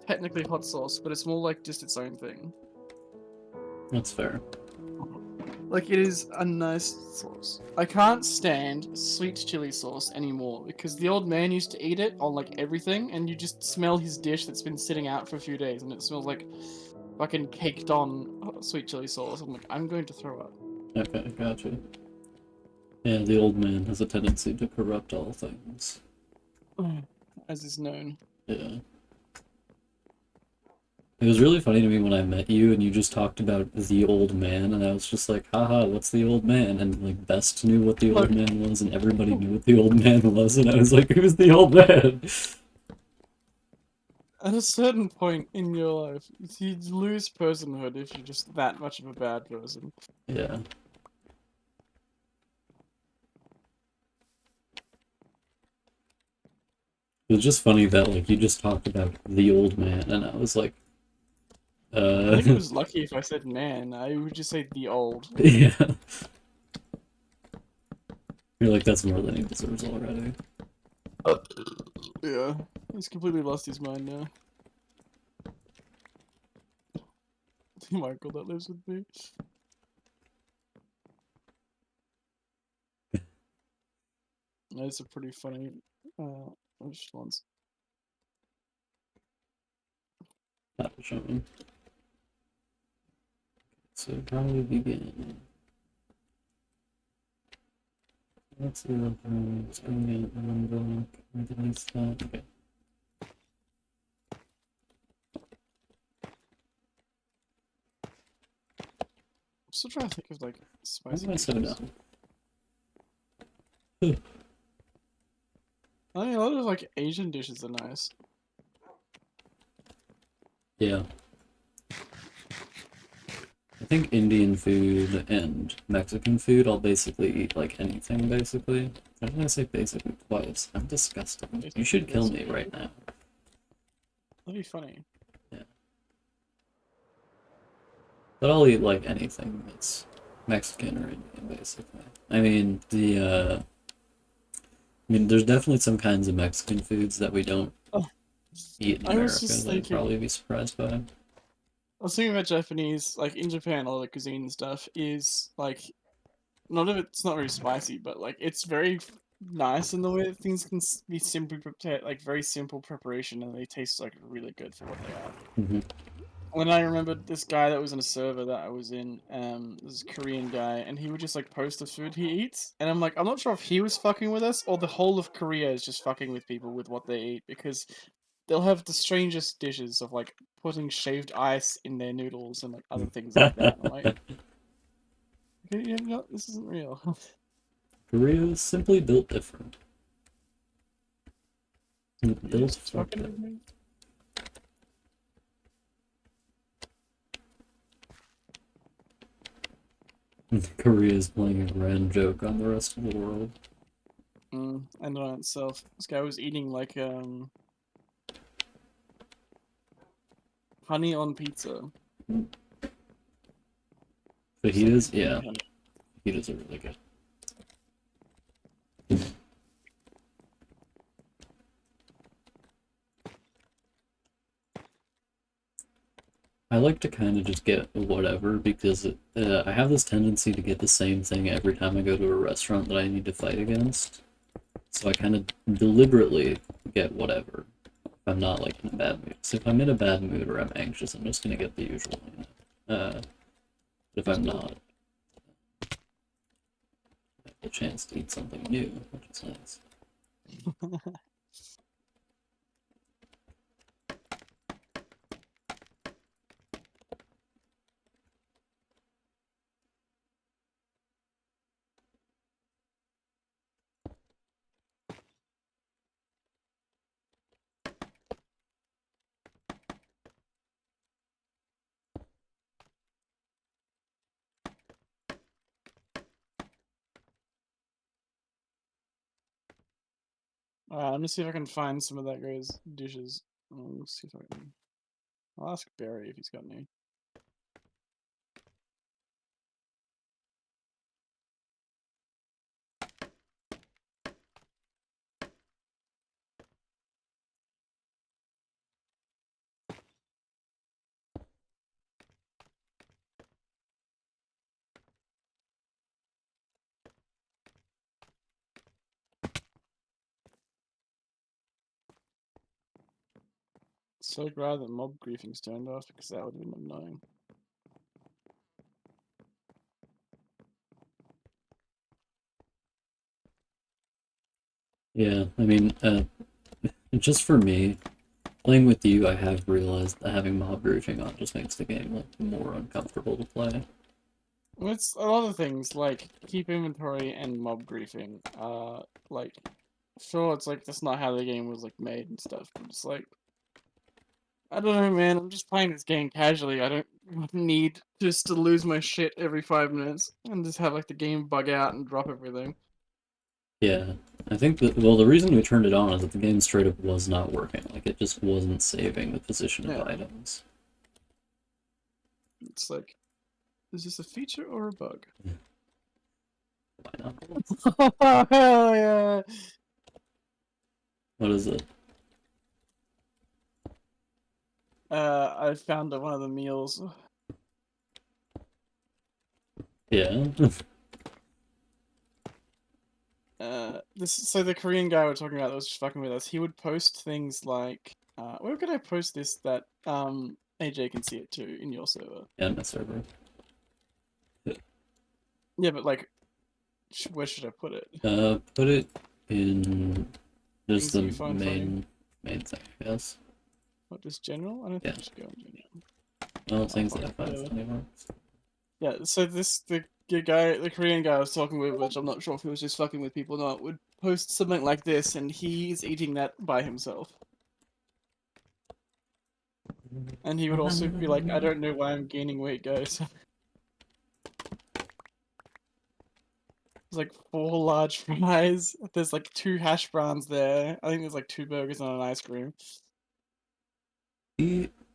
technically hot sauce, but it's more like just its own thing. That's fair. Like, it is a nice sauce. I can't stand sweet chili sauce anymore because the old man used to eat it on like everything, and you just smell his dish that's been sitting out for a few days, and it smells like fucking caked on sweet chili sauce. I'm like, I'm going to throw up. Okay, gotcha. Yeah, the old man has a tendency to corrupt all things. As is known. Yeah. It was really funny to me when I met you and you just talked about the old man, and I was just like, haha, what's the old man? And like Best knew what the old Look, man was, and everybody knew what the old man was, and I was like, who's the old man? at a certain point in your life, you lose personhood if you're just that much of a bad person. Yeah. It was just funny that like you just talked about the old man, and I was like, I think it was lucky if I said man. I would just say the old. yeah. You're like, that's more than he deserves already. Yeah, he's completely lost his mind now. Michael that lives with me. That's a pretty funny response. Not showing. So probably begin. Let's see what it's going to get, and I'm going to delete that. Okay. I'm still trying to think of like Why spicy did I set it dishes. down? I mean, a lot of like Asian dishes are nice. Yeah. I think Indian food and Mexican food, I'll basically eat like anything, basically. Why did I say basically twice? I'm disgusting. You should kill me right now. That'd be funny. Yeah. But I'll eat like anything that's Mexican or Indian, basically. I mean, there's definitely some kinds of Mexican foods that we don't Oh, eat in I was America just that I'd thinking. probably be surprised by. I was thinking about Japanese, like in Japan, all the cuisine and stuff is like none of it's not very spicy, but like it's very nice in the way that things can be simply prepared, like very simple preparation, and they taste like really good for what they are. Hmm. When I remembered this guy that was in a server that I was in, this Korean guy, and he would just like post the food he eats, and I'm like, I'm not sure if he was fucking with us or the whole of Korea is just fucking with people with what they eat because they'll have the strangest dishes of like putting shaved ice in their noodles and like other things like that. I'm like, okay, you know, this isn't real. Korea is simply built different. You Built just fucked fucking up. with me. Korea is playing a grand joke on the rest of the world. And on itself, this guy was eating like honey on pizza. Just like Fajitas, big yeah, honey. fajitas are really good. I like to kind of just get whatever because I have this tendency to get the same thing every time I go to a restaurant that I need to fight against. So I kind of deliberately get whatever if I'm not like in a bad mood. So if I'm in a bad mood or I'm anxious, I'm just gonna get the usual. But if I'm not, I have the chance to eat something new, which is nice. Let me see if I can find some of that guy's dishes. Let's see if I can. I'll ask Barry if he's got any. So glad that mob griefing's turned off because that would have been annoying. Yeah, I mean, just for me, playing with you, I have realized that having mob griefing on just makes the game like more uncomfortable to play. Well, it's a lot of things like keep inventory and mob griefing. Like sure, it's like that's not how the game was like made and stuff. But it's like I don't know, man. I'm just playing this game casually. I don't need just to lose my shit every 5 minutes and just have like the game bug out and drop everything. Yeah, I think that, well, the reason we turned it on is that the game straight up was not working. Like, it just wasn't saving the position of Yeah, items. it's like, is this a feature or a bug? Why not? Oh, hell yeah! What is it? I found one of the meals. Yeah. So the Korean guy we're talking about that was just fucking with us, he would post things like, where could I post this that, AJ can see it too in your server? Yeah, my server. Yeah, but like, where should I put it? Put it in just Things that you the find funny? main thing, yes. What, just general? I don't Yeah. think it should go in general. Well, Oh, things fuck that I it, find whatever. funny more. Yeah, so the Korean guy I was talking with, which I'm not sure if he was just fucking with people or not, would post something like this, and he's eating that by himself. And he would also be like, I don't know why I'm gaining weight, guys. There's like 4 large fries. There's like 2 hash browns there. I think there's like 2 burgers and an ice cream.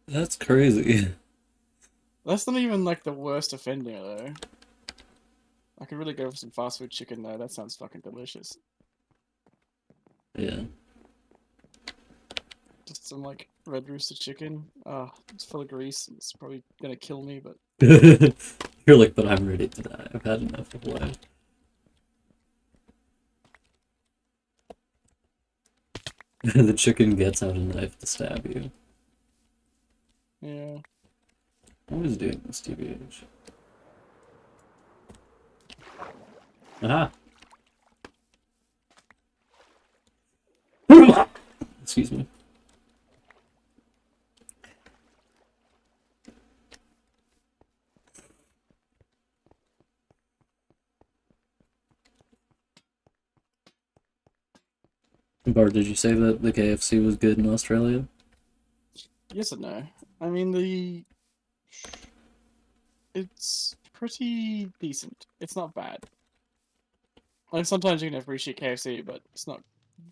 That's crazy. That's not even like the worst offender though. I could really go for some fast food chicken though. That sounds fucking delicious. Yeah. Just some like red rooster chicken. It's full of grease. It's probably gonna kill me, but You're like, but I'm ready to die. I've had enough of life. The chicken gets out a knife to stab you. yeah. What is doing this, TBH? Aha! Excuse me. Bart, did you say that the KFC was good in Australia? Yes and no. I mean it's pretty decent. It's not bad. Like sometimes you can appreciate KFC, but it's not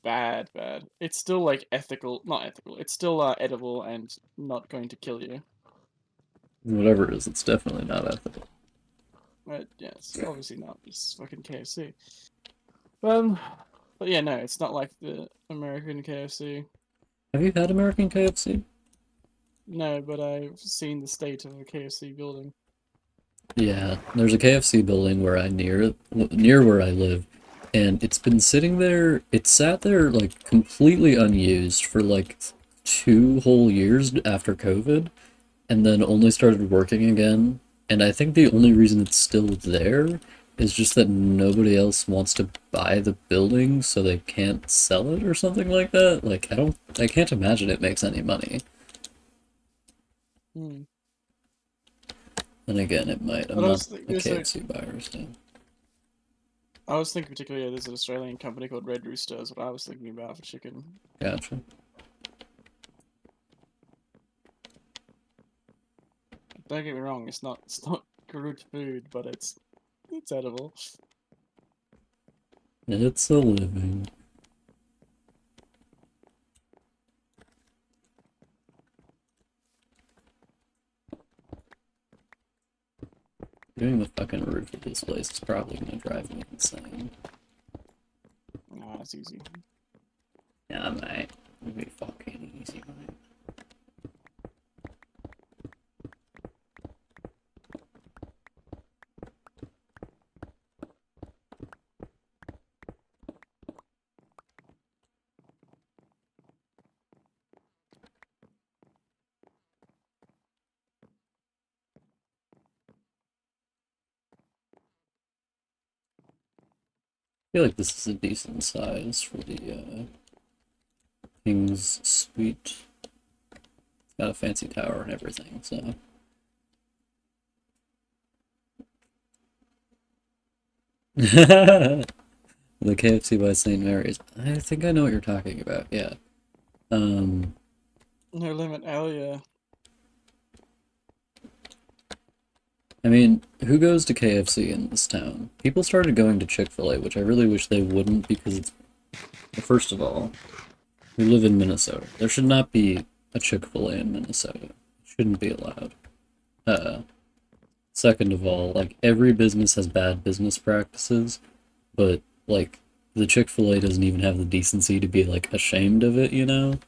bad. It's still like ethical, not ethical. It's still edible and not going to kill you. Whatever it is, it's definitely not ethical. But yeah, it's obviously not. It's fucking KFC. Um, but yeah, no, it's not like the American KFC. Have you had American KFC? No, but I've seen the state of a KFC building. Yeah, there's a KFC building where I near where I live, and it's been sitting there. It sat there like completely unused for like 2 whole years after COVID, and then only started working again. And I think the only reason it's still there is just that nobody else wants to buy the building, so they can't sell it or something like that. Like I can't imagine it makes any money. Hmm. And again, it might. I'm But I not was thinking, a KFC buyer, so I was thinking particularly there's an Australian company called Red Rooster. Is what I was thinking about for chicken. gotcha. Don't get me wrong, it's not good food, but it's edible. It's a living. Doing the fucking roof of this place is probably gonna drive me insane. Nah, it's easy. Yeah, mate. It'll be fucking easy, mate. I feel like this is a decent size for the King's Suite. It's got a fancy tower and everything, so. The KFC by St. Mary's. I think I know what you're talking about, yeah. Um, No Limit, hell yeah. I mean, who goes to KFC in this town? People started going to Chick-fil-A, which I really wish they wouldn't because it's, first of all, we live in Minnesota. There should not be a Chick-fil-A in Minnesota. It shouldn't be allowed. Uh, Second of all, like every business has bad business practices, but like the Chick-fil-A doesn't even have the decency to be like ashamed of it, you know?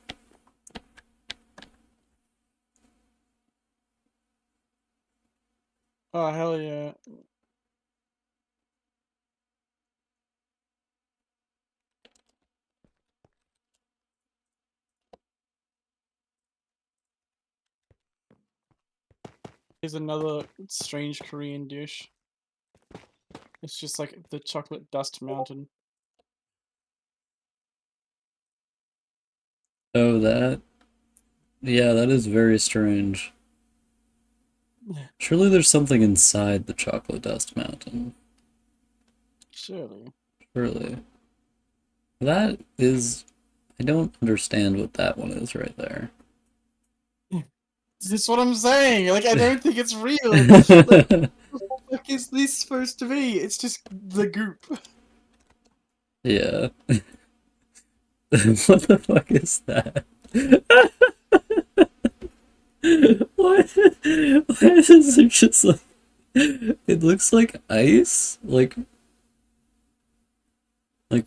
Oh, hell yeah. Here's another strange Korean dish. It's just like the chocolate dust mountain. Oh, that? Yeah, that is very strange. Surely there's something inside the chocolate dust mountain. Surely. Surely. That is. I don't understand what that one is right there. This is what I'm saying. Like, I don't think it's real. Like, what the fuck is this supposed to be? It's just the goop. Yeah. What the fuck is that? What? Why is it just like. It looks like ice? Like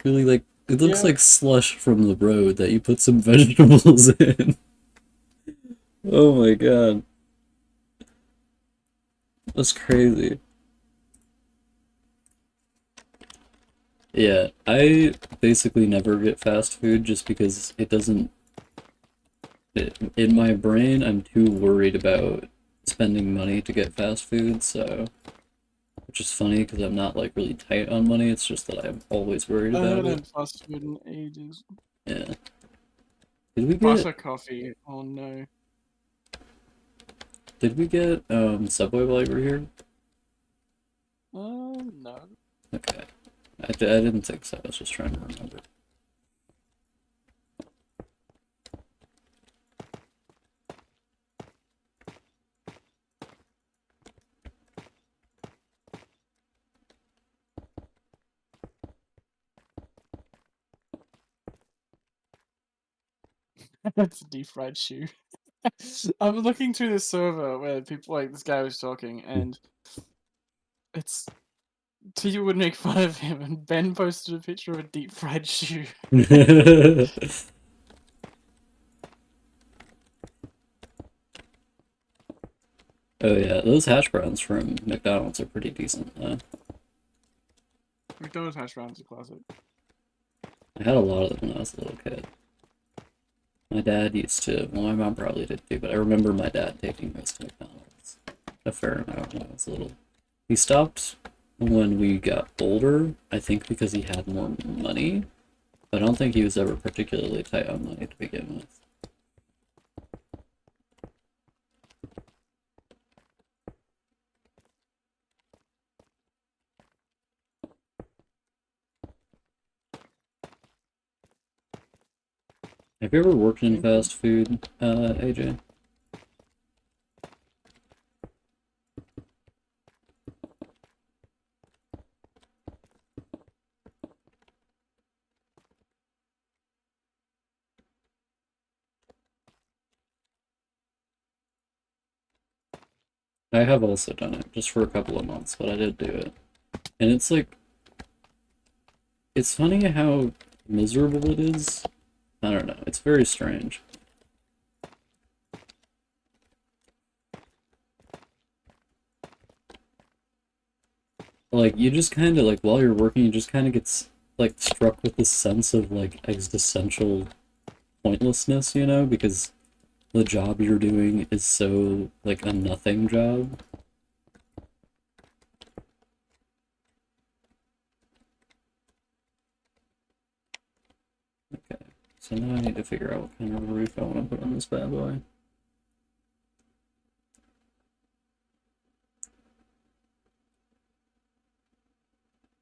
really like. It looks Yeah. like slush from the road that you put some vegetables in. Oh my god. That's crazy. Yeah, I basically never get fast food just because it doesn't. In my brain, I'm too worried about spending money to get fast food, so. Which is funny because I'm not like really tight on money, it's just that I'm always worried I about haven't it. had fast food in ages. Yeah. Did we get. Butter coffee. Oh no. Did we get Subway while you were here? No. Okay. I didn't think so, I was just trying to remember. That's a deep fried shoe. I'm looking through this server where people like this guy was talking, and it's T would make fun of him, and Ben posted a picture of a deep fried shoe. Oh yeah, those hash browns from McDonald's are pretty decent. McDonald's hash browns are classic. I had a lot of them when I was a little kid. My dad used to, well, my mom probably did too, but I remember my dad taking us to McDonald's a fair amount when I was little. He stopped when we got older, I think because he had more money, but I don't think he was ever particularly tight on money to begin with. Have you ever worked in fast food, AJ? I have also done it just for a couple of months, but I did do it. And it's like, it's funny how miserable it is. I don't know, it's very strange. Like, you just kind of, like, while you're working, you just kind of get, like, struck with this sense of, like, existential pointlessness, you know? Because the job you're doing is so, like, a nothing job. Okay, so now I need to figure out what kind of roof I want to put on this bad boy.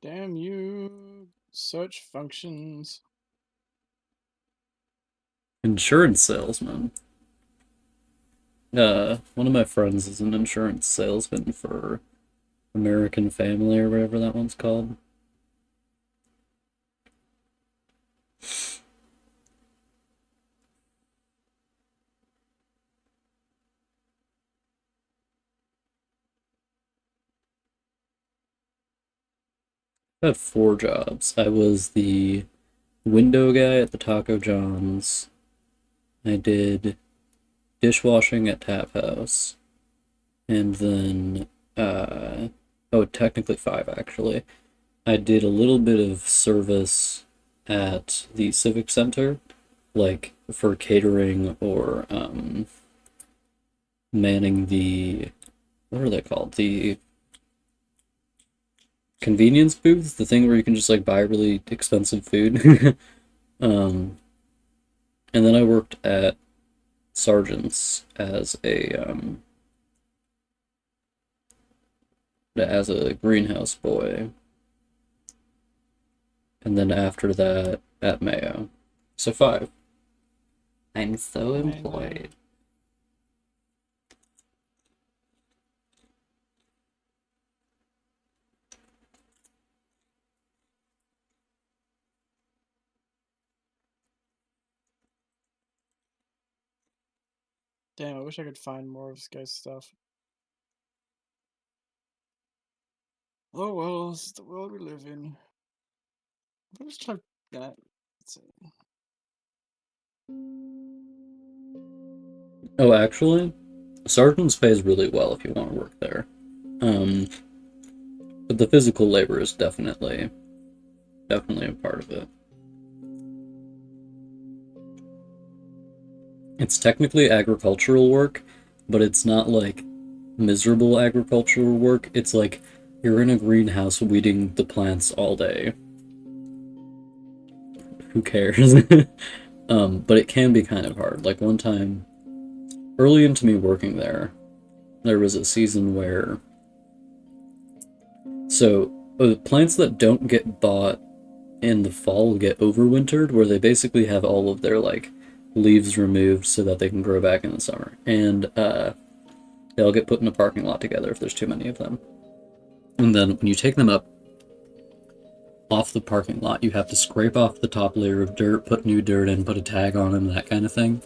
Damn you, search functions. Insurance salesman. One of my friends is an insurance salesman for American Family or whatever that one's called. I had 4 jobs. I was the window guy at the Taco John's. I did dishwashing at Tap House. And then, oh, technically 5 actually. I did a little bit of service at the Civic Center, like for catering or manning the, what are they called? The convenience booth, the thing where you can just like buy really expensive food. um, and then I worked at Sargent's as a greenhouse boy, and then after that at Mayo. So 5. I'm so Man. employed. Damn, I wish I could find more of this guy's stuff. Oh well, it's the world we live in. Let's try that. Let's see. Oh, actually, Sargent's pays really well if you want to work there. Um, but the physical labor is definitely a part of it. It's technically agricultural work, but it's not like miserable agricultural work. It's like you're in a greenhouse weeding the plants all day. Who cares? But it can be kind of hard. Like one time, early into me working there was a season where plants that don't get bought in the fall get overwintered, where they basically have all of their like leaves removed so that they can grow back in the summer, and they'll get put in a parking lot together if there's too many of them. And then when you take them up off the parking lot, you have to scrape off the top layer of dirt, put new dirt in, put a tag on them, that kind of thing.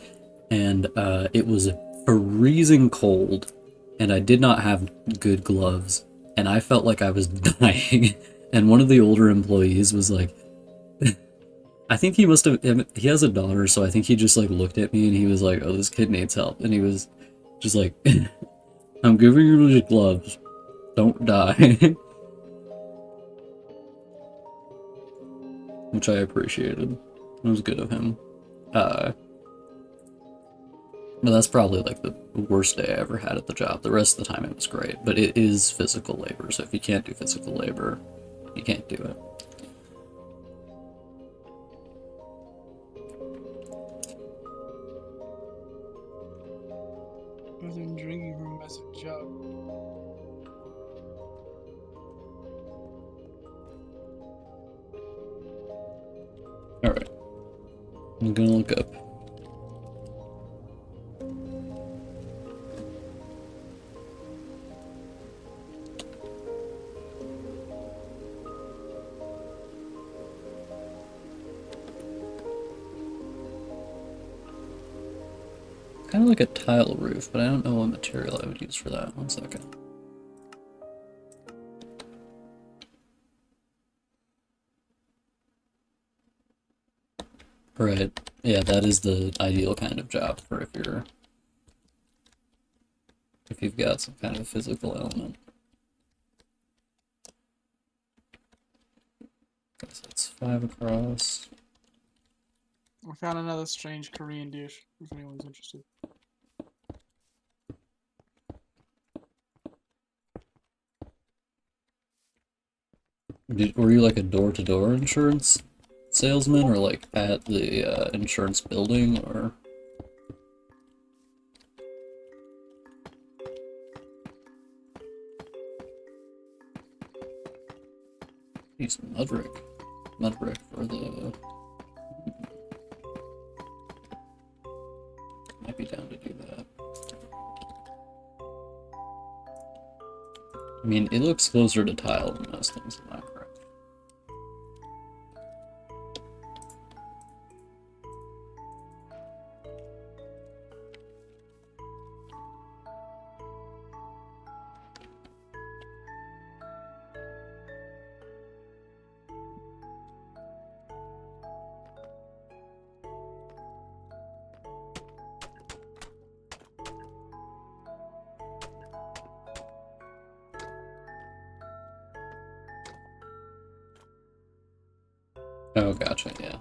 And it was freezing cold, and I did not have good gloves, and I felt like I was dying. And one of the older employees was like, I think he must have, he has a daughter, so I think he just like looked at me and he was like, oh, this kid needs help. And he was just like, I'm giving you these gloves. Don't die. Which I appreciated. It was good of him. Uh, but that's probably like the worst day I ever had at the job. The rest of the time it was great, but it is physical labor, so if you can't do physical labor, you can't do it. I've been drinking from a massive jug. Alright. I'm gonna look up. kind of like a tile roof, but I don't know what material I would use for that. One second. Right. Yeah, that is the ideal kind of job for if you've got some kind of physical element. Guess that's 5 across. I found another strange Korean dish, if anyone's interested. Were you like a door-to-door insurance salesman, or like at the insurance building, or? Use mud brick for the. Might be down to do that. I mean, it looks closer to tile than most things in Minecraft. Oh, gotcha, yeah.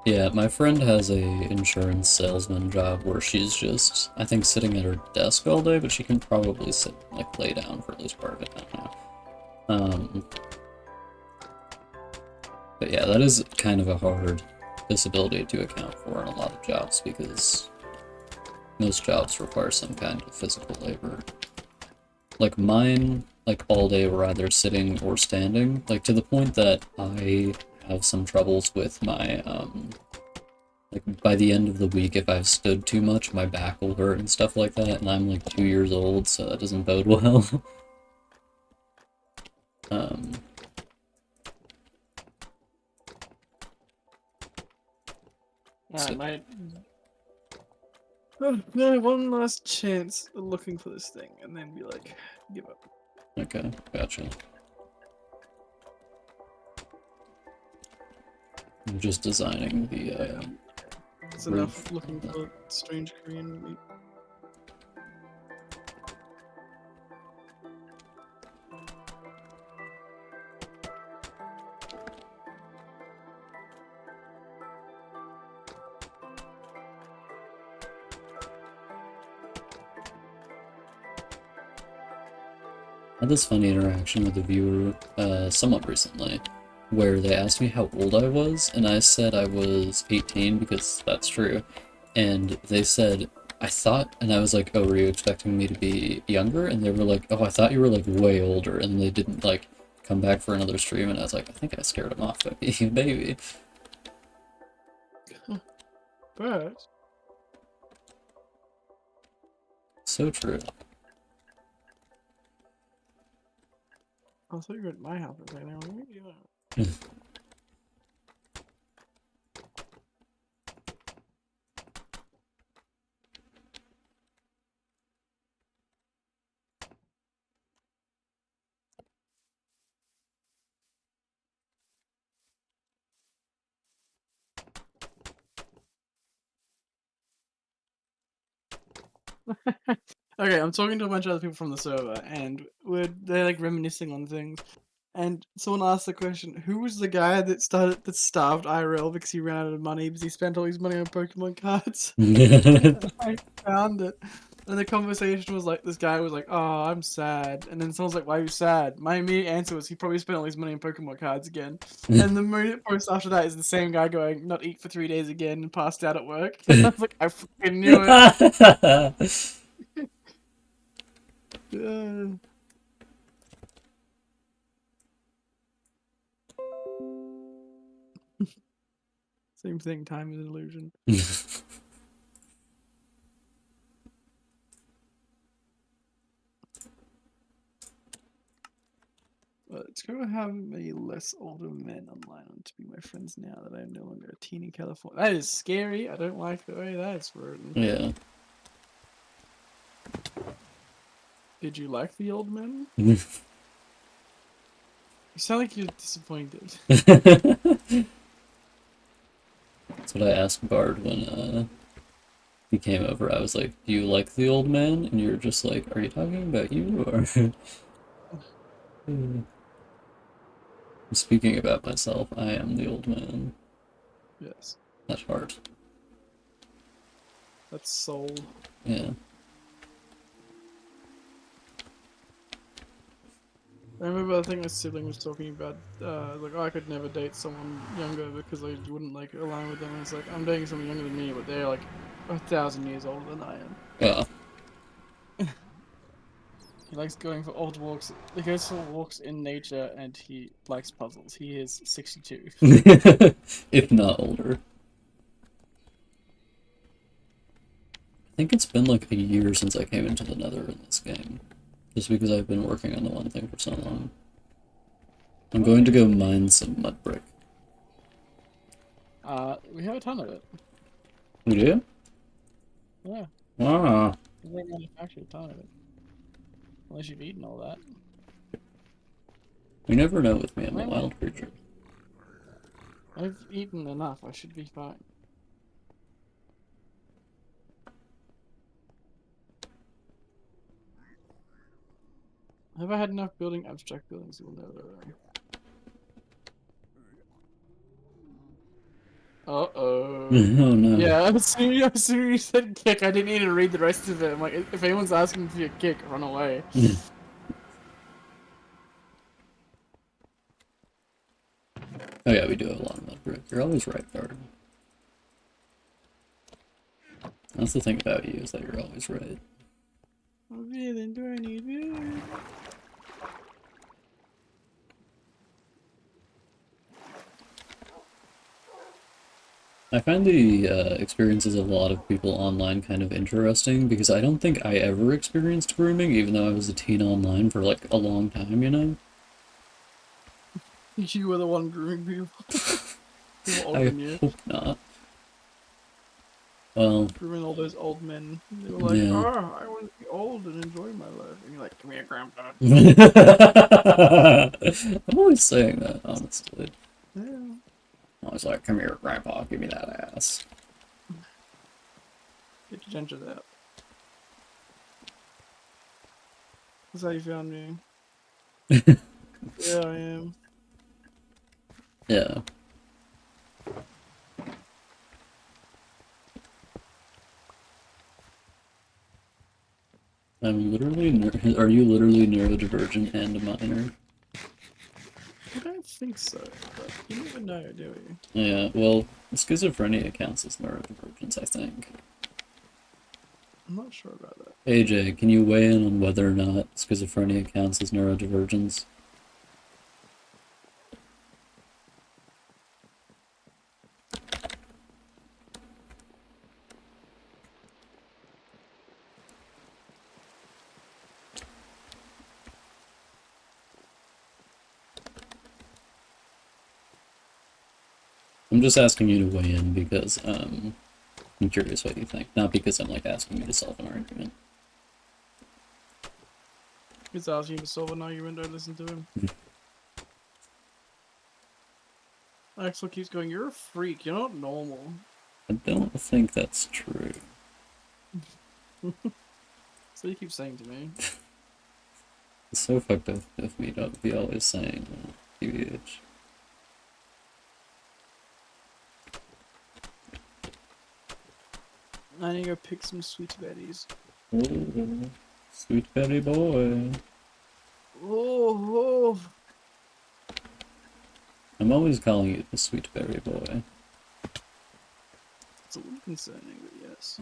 Yeah, my friend has a insurance salesman job where she's just, I think, sitting at her desk all day, but she can probably sit, like, lay down for at least part of it now. But yeah, that is kind of a hard disability to account for in a lot of jobs, because most jobs require some kind of physical labor. Like mine, like all day we're either sitting or standing, like to the point that I have some troubles with my, like by the end of the week, if I've stood too much, my back will hurt and stuff like that, and I'm like 2 years old, so that doesn't bode well. um, Alright, so, mate. Oh, no, one last chance of looking for this thing, and then be like, give up. okay, gotcha. I'm just designing the, It's roof. enough looking for strange Korean meat. I had this funny interaction with a viewer somewhat recently, where they asked me how old I was, and I said I was 18 because that's true. And they said, I thought, and I was like, oh, were you expecting me to be younger? And they were like, oh, I thought you were like way older. And they didn't like come back for another stream, and I was like, I think I scared them off by being a baby. But So true. I thought you were at my house right now. What are you doing? Okay, I'm talking to a bunch of other people from the server, and they're like reminiscing on things. And someone asked the question, "Who was the guy that starved IRL because he ran out of money because he spent all his money on Pokemon cards?" I found it, and the conversation was like, this guy was like, "Oh, I'm sad," and then someone's like, "Why are you sad?" My immediate answer was, "He probably spent all his money on Pokemon cards again." And the immediate post after that is the same guy going, "Not eat for 3 days again," and passed out at work. And I was like, I fucking knew it. Same thing. Time is an illusion. It's Show how many less older men online want to be my friends now that I am no longer a teen in California. That is scary. I don't like the way that's written. Yeah. Did you like the old men? That's You sound like you're disappointed. what I asked Bard when he came over. I was like, "Do you like the old man?" And you're just like, "Are you talking about you or?" I'm speaking about myself. I am the old man. Yes. At heart. That's soul. Yeah. I remember I think my sibling was talking about like, oh, I could never date someone younger because I wouldn't like align with them. And it's like, I'm dating someone younger than me, but they're like 1,000 years older than I am. Yeah. He likes going for old walks. He goes for walks in nature, and he likes puzzles. He is 62. If not older. I think it's been like a year since I came into the Nether in this game. Just because I've been working on the one thing for so long. I'm going to go mine some mud brick. We have a ton of it. We do? Yeah, Ah. we manufactured a ton of it. Unless you've eaten all that. You never know with me, I'm a Well, wild creature. I've eaten enough. I should be fine. Have I had enough building abstract buildings? We'll never know. Uh-oh. Oh no. Yeah, as soon as you said kick, I didn't even read the rest of it. I'm like, if anyone's asking for your kick, run away. Oh yeah, we do have a lot of mud brick. You're always right, Bard. That's the thing about you, is that you're always right. Okay, then do I need it? I find the experiences of a lot of people online kind of interesting because I don't think I ever experienced grooming, even though I was a teen online for like a long time, you know? You were the one grooming people. People older I than you. hope not. Well, Grooming all those old men. They were like, yeah. oh, I want to be old and enjoy my life. And you're like, come here, grandpa. I'm always saying that, honestly. Yeah. I was like, come here, Grandpa, give me that ass. Get your dentures out. That's how you found me. Yeah, I am. Yeah. I'm literally, are you literally neurodivergent and a minor? I don't think so, but you never know, do you? Yeah, well, schizophrenia counts as neurodivergence, I think. I'm not sure about that. AJ, can you weigh in on whether or not schizophrenia counts as neurodivergence? I'm just asking you to weigh in because I'm curious what you think, not because I'm like asking you to solve an argument. He's asking you to solve an argument, don't listen to him. Axel keeps going, you're a freak, you're not normal. I don't think that's true. So you keep saying to me. It's so fucked up of me to be always saying TBH. I need to go pick some sweet betties. Oh, sweet Betty boy. Oh, I'm always calling you the sweet berry boy. it's a little concerning, but yes.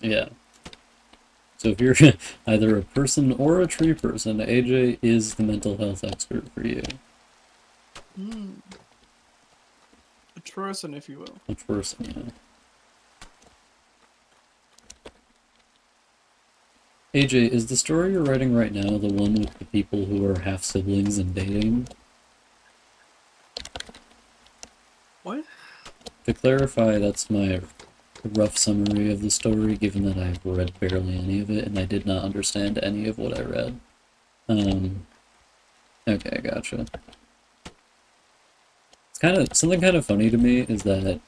Yeah. So if you're either a person or a tree person, AJ is the mental health expert for you. A person, if you will. A person, yeah. AJ, is the story you're writing right now the one with the people who are half siblings and dating? What? To clarify, that's my rough summary of the story, given that I've read barely any of it and I did not understand any of what I read. Um, okay, gotcha. It's something kind of funny to me is that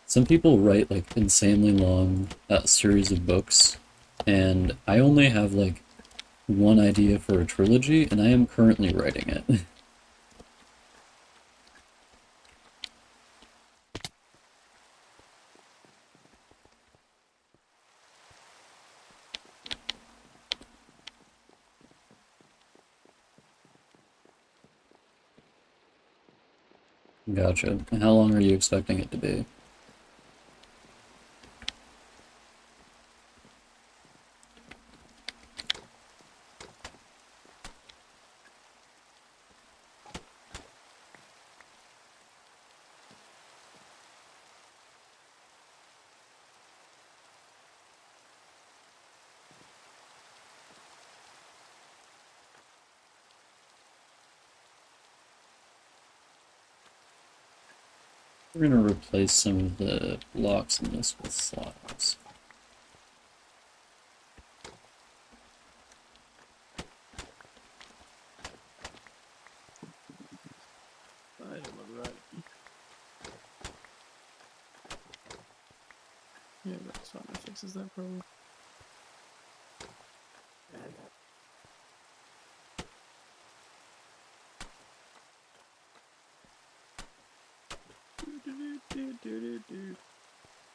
some people write like insanely long series of books, and I only have like one idea for a trilogy, and I am currently writing it. Gotcha. And how long are you expecting it to be? We're gonna replace some of the blocks in this with slabs. I don't know, right? Yeah, that's fine. That fixes that problem.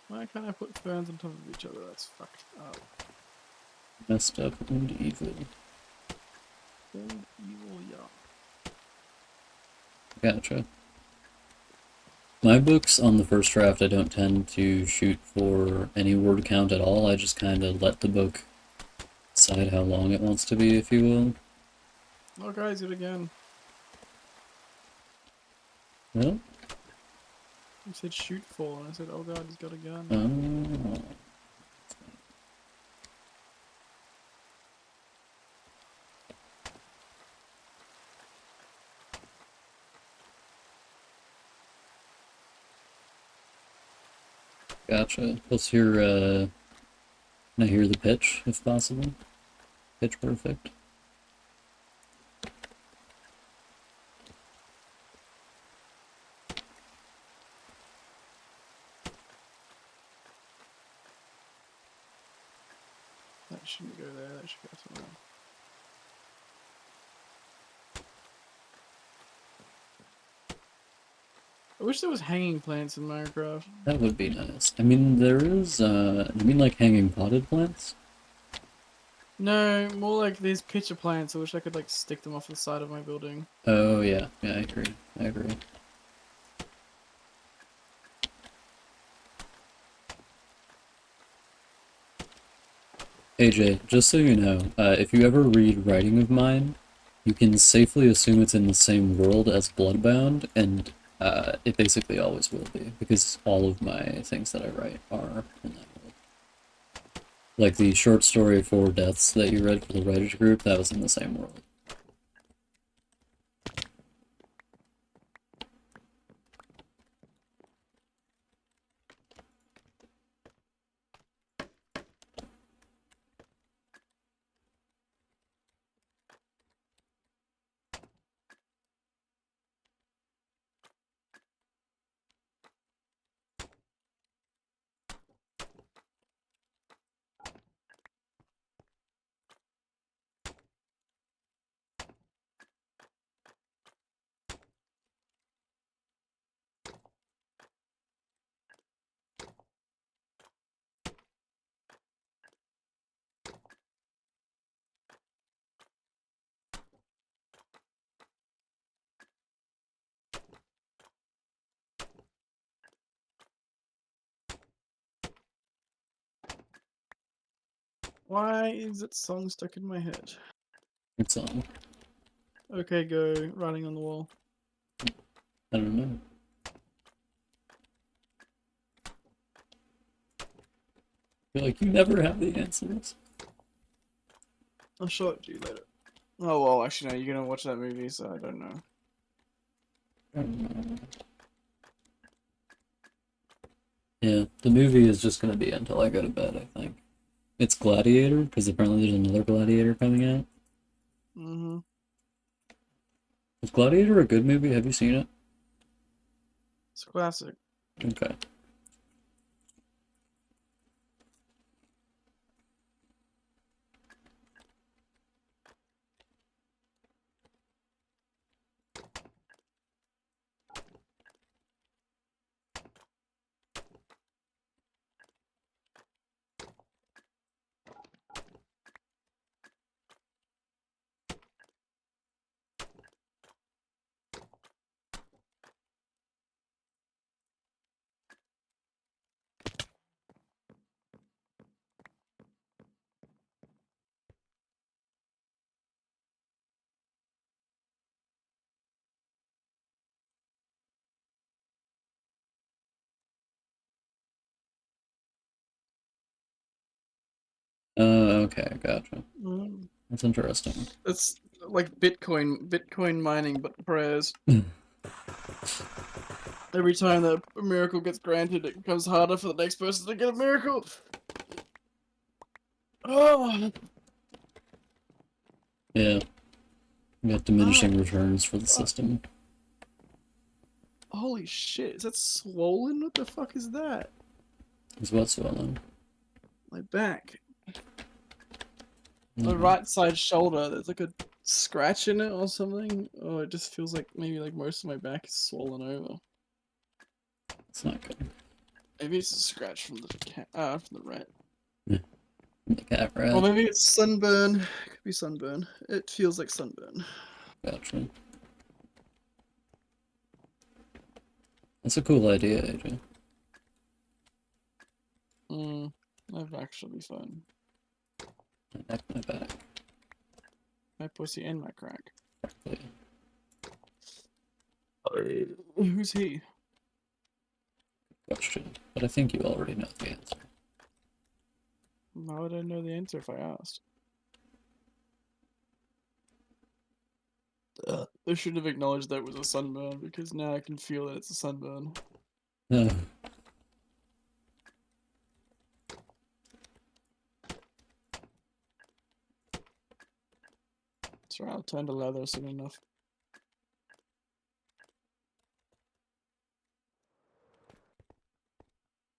Why can't I put ferns on top of each other? That's fucked up. Messed up and evil. Old evil young. Gotcha. My books on the first draft, I don't tend to shoot for any word count at all. I just kind of let the book decide how long it wants to be, if you will. Oh, guys, it again. Well, You said shoot for, and I said, oh god, he's got a gun. oh, gotcha. Let's hear, can I hear the pitch, if possible? Pitch perfect. That shouldn't go there, that should go somewhere. I wish there was hanging plants in Minecraft. That would be nice. I mean, there is, you mean like hanging potted plants? No, more like these pitcher plants. I wish I could like stick them off the side of my building. Oh, yeah, yeah, I agree. I agree. AJ, just so you know, if you ever read writing of mine, you can safely assume it's in the same world as Bloodbound, and it basically always will be, because all of my things that I write are in that world. Like the short story Four Deaths that you read for the Reddit group, that was in the same world. Why is that song stuck in my head? It's Okay, go. Writing on the wall. I don't know. I feel like you never have the answers. I'll show it to you later. Oh well, actually no, you're gonna watch that movie, so I don't know. Yeah, the movie is just gonna be until I go to bed, I think. It's Gladiator, because apparently there's another Gladiator coming out. Mm-hmm. Is Gladiator a good movie? Have you seen it? It's a classic. Okay. Okay, gotcha. Mm. That's interesting. It's like Bitcoin mining, but prayers. Every time that a miracle gets granted, it becomes harder for the next person to get a miracle. Oh, Yeah, you got diminishing returns for the fuck. system. Holy shit, is that swollen? What the fuck is that? Is what swelling? My back. The Mm, right side shoulder, there's like a scratch in it or something. Oh, it just feels like maybe like most of my back is swollen over. it's not good. Maybe it's a scratch from the from the rat. The cat Or rat. maybe it's sunburn. It could be sunburn. It feels like sunburn. Gotcha. That's a cool idea, AJ. That'd actually be fun. My neck, my back. My pussy and my crack. Yeah. Who's he? Question. But I think you already know the answer. How would I know the answer if I asked? I should have acknowledged that it was a sunburn because now I can feel that it's a sunburn. Uh, That's right, I'll turn to leather soon enough.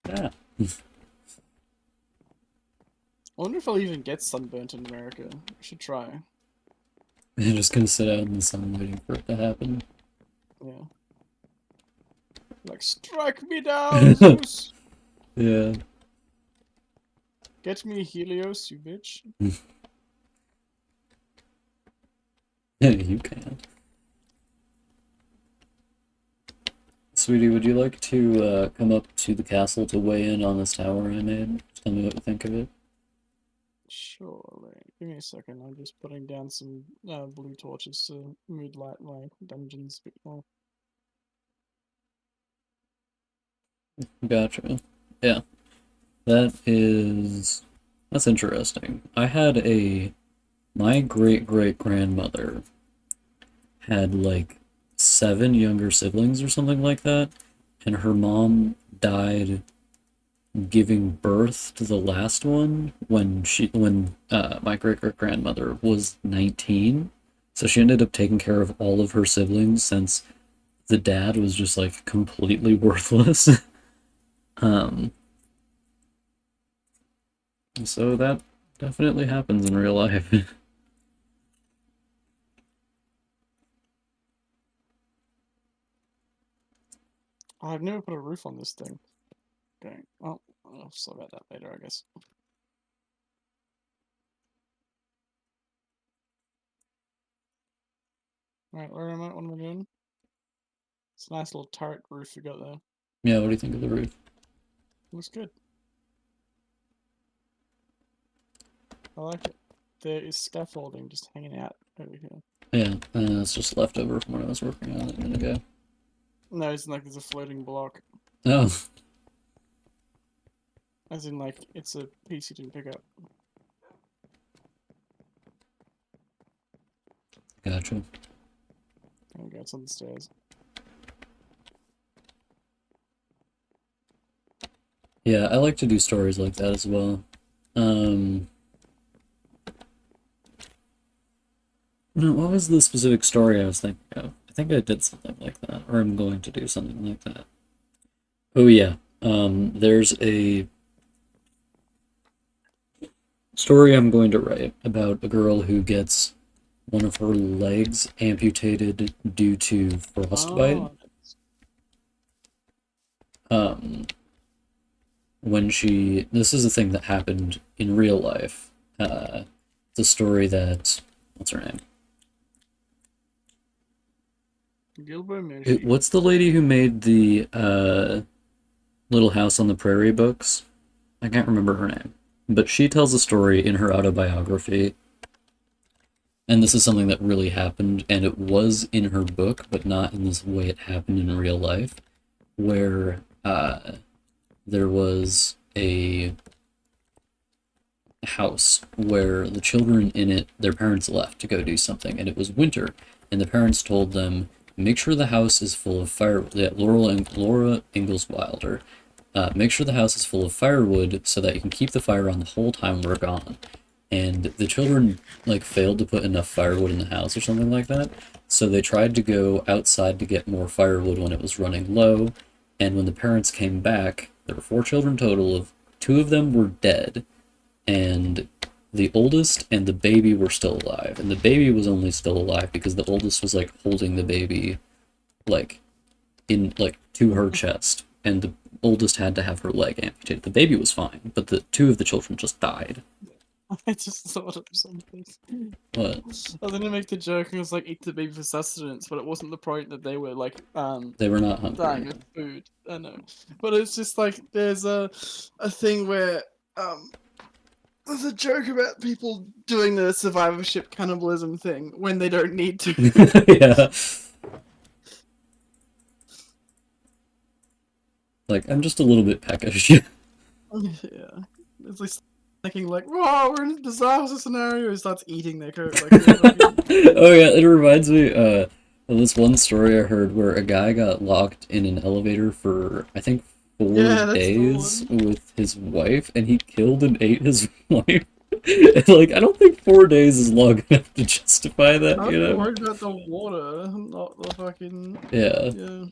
yeah. I wonder if I'll even get sunburnt in America. I should try. You're just gonna sit out in the sun waiting for it to happen. Yeah. Like, strike me down, Zeus! Yeah. Get me Helios, you bitch. Yeah, you can. Sweetie, would you like to come up to the castle to weigh in on this tower I made? Just tell me what you think of it. Surely. Give me a second, I'm just putting down some blue torches to moodlight my dungeons a bit more. Gotcha. Yeah. That's interesting. My great great grandmother had like 7 younger siblings or something like that, and her mom died giving birth to the last one when my great great grandmother was 19. So she ended up taking care of all of her siblings since the dad was just like completely worthless. um so that definitely happens in real life. I've never put a roof on this thing. Okay, well, I'll sort about that later, I guess. Alright, where am I? What am I doing? It's a nice little turret roof you got there. Yeah, what do you think of the roof? Looks good. I like it. There is scaffolding just hanging out over here. Yeah, it's just leftover from when I was working on it a minute ago. No, it's like there's a floating block. Oh, As in, like, it's a piece you didn't pick up. Gotcha. There we go, it's on the stairs. Yeah, I like to do stories like that as well. Um, no, what was the specific story I was thinking of? I think I did something like that, or I'm going to do something like that. Oh yeah. There's a story I'm going to write about a girl who gets one of her legs amputated due to frostbite. Oh, Um, when she, this is a thing that happened in real life. It's a story that, what's her name? Gilbert Murphy. What's the lady who made the Little House on the Prairie books? I can't remember her name, but she tells a story in her autobiography, and this is something that really happened, and it was in her book, but not in this way it happened in real life, where there was a house where the children in it, their parents left to go do something, and it was winter, and the parents told them, make sure the house is full of firewood. Yeah, Laura Ingalls Wilder. Make sure the house is full of firewood so that you can keep the fire on the whole time we're gone. And the children like failed to put enough firewood in the house or something like that. So they tried to go outside to get more firewood when it was running low. And when the parents came back, there were four children total. Of two of them were dead, and the oldest and the baby were still alive. And the baby was only still alive because the oldest was like holding the baby like in like to her chest, and the oldest had to have her leg amputated. The baby was fine, but the two of the children just died. I just thought of something. But I was gonna make the joke and it was like eat the baby for sustenance, but it wasn't the point that they were like they were not hungry. dying of food. I know. But it's just like there's a thing where there's a joke about people doing the survivorship cannibalism thing when they don't need to. Yeah. Like, I'm just a little bit peckish. Yeah. It's like thinking like, "Wow, we're in a disaster scenario." He starts eating their coat like they're fucking- Oh yeah, it reminds me of this one story I heard where a guy got locked in an elevator for I think four Yeah, that's the days one. with his wife, and he killed and ate his wife. And, like, I don't think 4 days is long enough to justify that, I'd you be know? worried about the water, not the fucking Yeah, yeah.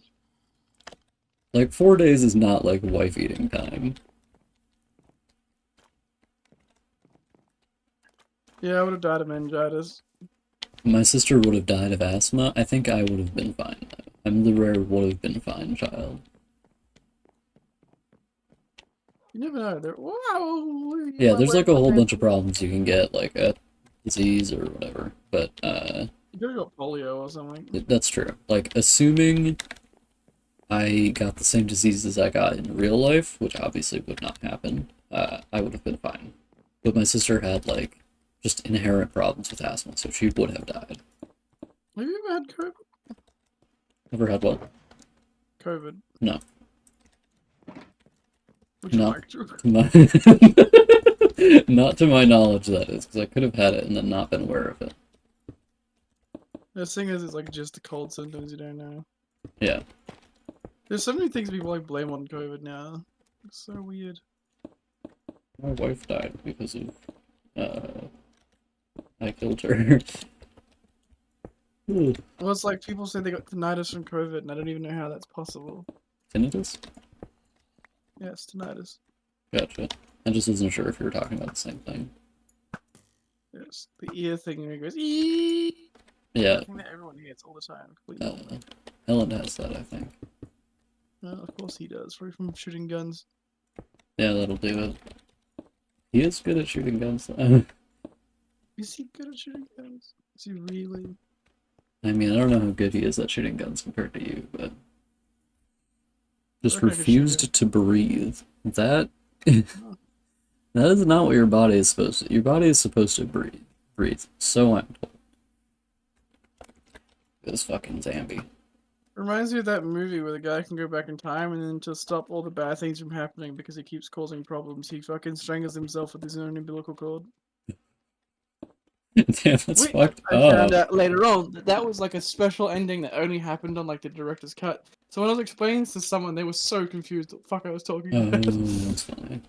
like 4 days is not like wife eating time. Yeah, I would have died of meningitis. My sister would have died of asthma. I think I would have been fine though. I'm the rare would have been fine child. You never know. There, wow, you Yeah, might there's wake like a up whole and bunch of problems you can get, like a disease or whatever. But you could have got polio or something. that's true. Like, assuming I got the same diseases I got in real life, which obviously would not happen, I would have been fine. But my sister had like just inherent problems with asthma, so she would have died. Have you ever had COVID? Never had one? COVID. No, Would you not like to? to my not to my knowledge. That is because I could have had it and then not been aware of it. The thing is, it's like just the cold symptoms you don't know. Yeah. There's so many things people like blame on COVID now. It's so weird. My wife died because of I killed her. Ooh. Well, it's like people say they got tinnitus from COVID, and I don't even know how that's possible. Tinnitus? Yes, tinnitus. Gotcha. I just wasn't sure if you were talking about the same thing. Yes, the ear thing where it goes eee. Yeah. The thing that everyone hears all the time. Completely normal. Ellen has that, I think. Of course he does. Probably from shooting guns. Yeah, that'll do it. He is good at shooting guns, though. Is he good at shooting guns? Is he really? I mean, I don't know how good he is at shooting guns compared to you, but just reckon I could shoot him. refused to breathe. That that is not what your body is supposed to. Your body is supposed to breathe. Breathe. So I'm told. This fucking Zambi. Reminds me of that movie where the guy can go back in time and then to stop all the bad things from happening because he keeps causing problems, he fucking strangles himself with his own umbilical cord. Damn, that's Which fucked I found up. out later on that that was like a special ending that only happened on like the director's cut. So when I was explaining this to someone, they were so confused what the fuck I was talking Oh, about. that's funny.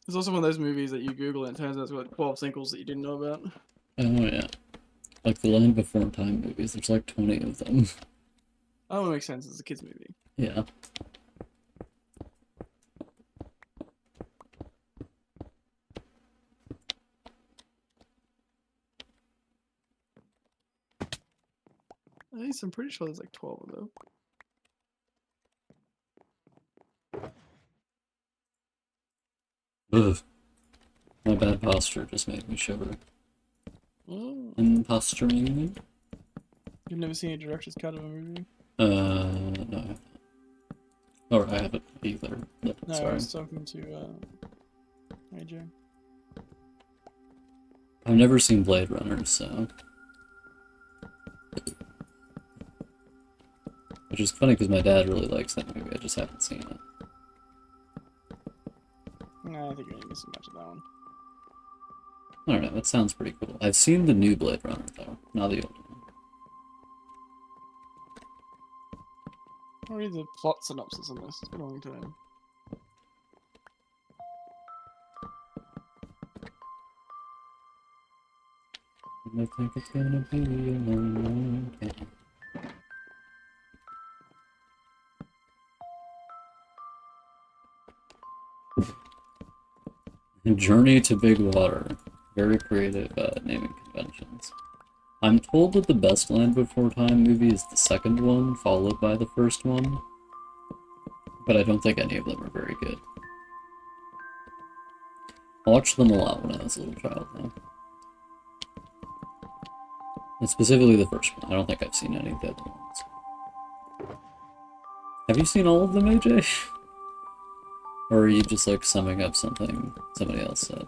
It's also one of those movies that you Google and it turns out it's got like 12 sequels that you didn't know about. Oh yeah, like the Land Before Time movies. There's like 20 of them. Oh, it makes sense. It's a kids movie. Yeah. At least I'm pretty sure there's like 12 of them. Ugh. My bad posture just made me shiver. Oh, Imposturing? you've never seen a director's cut of a movie? No. Or I haven't either. But, No, I sorry. was talking to AJ. I've never seen Blade Runner, so. Which is funny because my dad really likes that movie. I just haven't seen it. No, I think you're gonna miss much of that one. I don't know. That sounds pretty cool. I've seen the new Blade Runner though, not the old one. I'll read the plot synopsis on this. It's been a long time. I think it's gonna be a long, long time. Journey to Big Water. Very creative naming conventions. I'm told that the best Land Before Time movie is the second one, followed by the first one. But I don't think any of them are very good. I watched them a lot when I was a little child, though. And specifically the first one. I don't think I've seen any of the other ones. Have you seen all of them, AJ? Or are you just like summing up something somebody else said?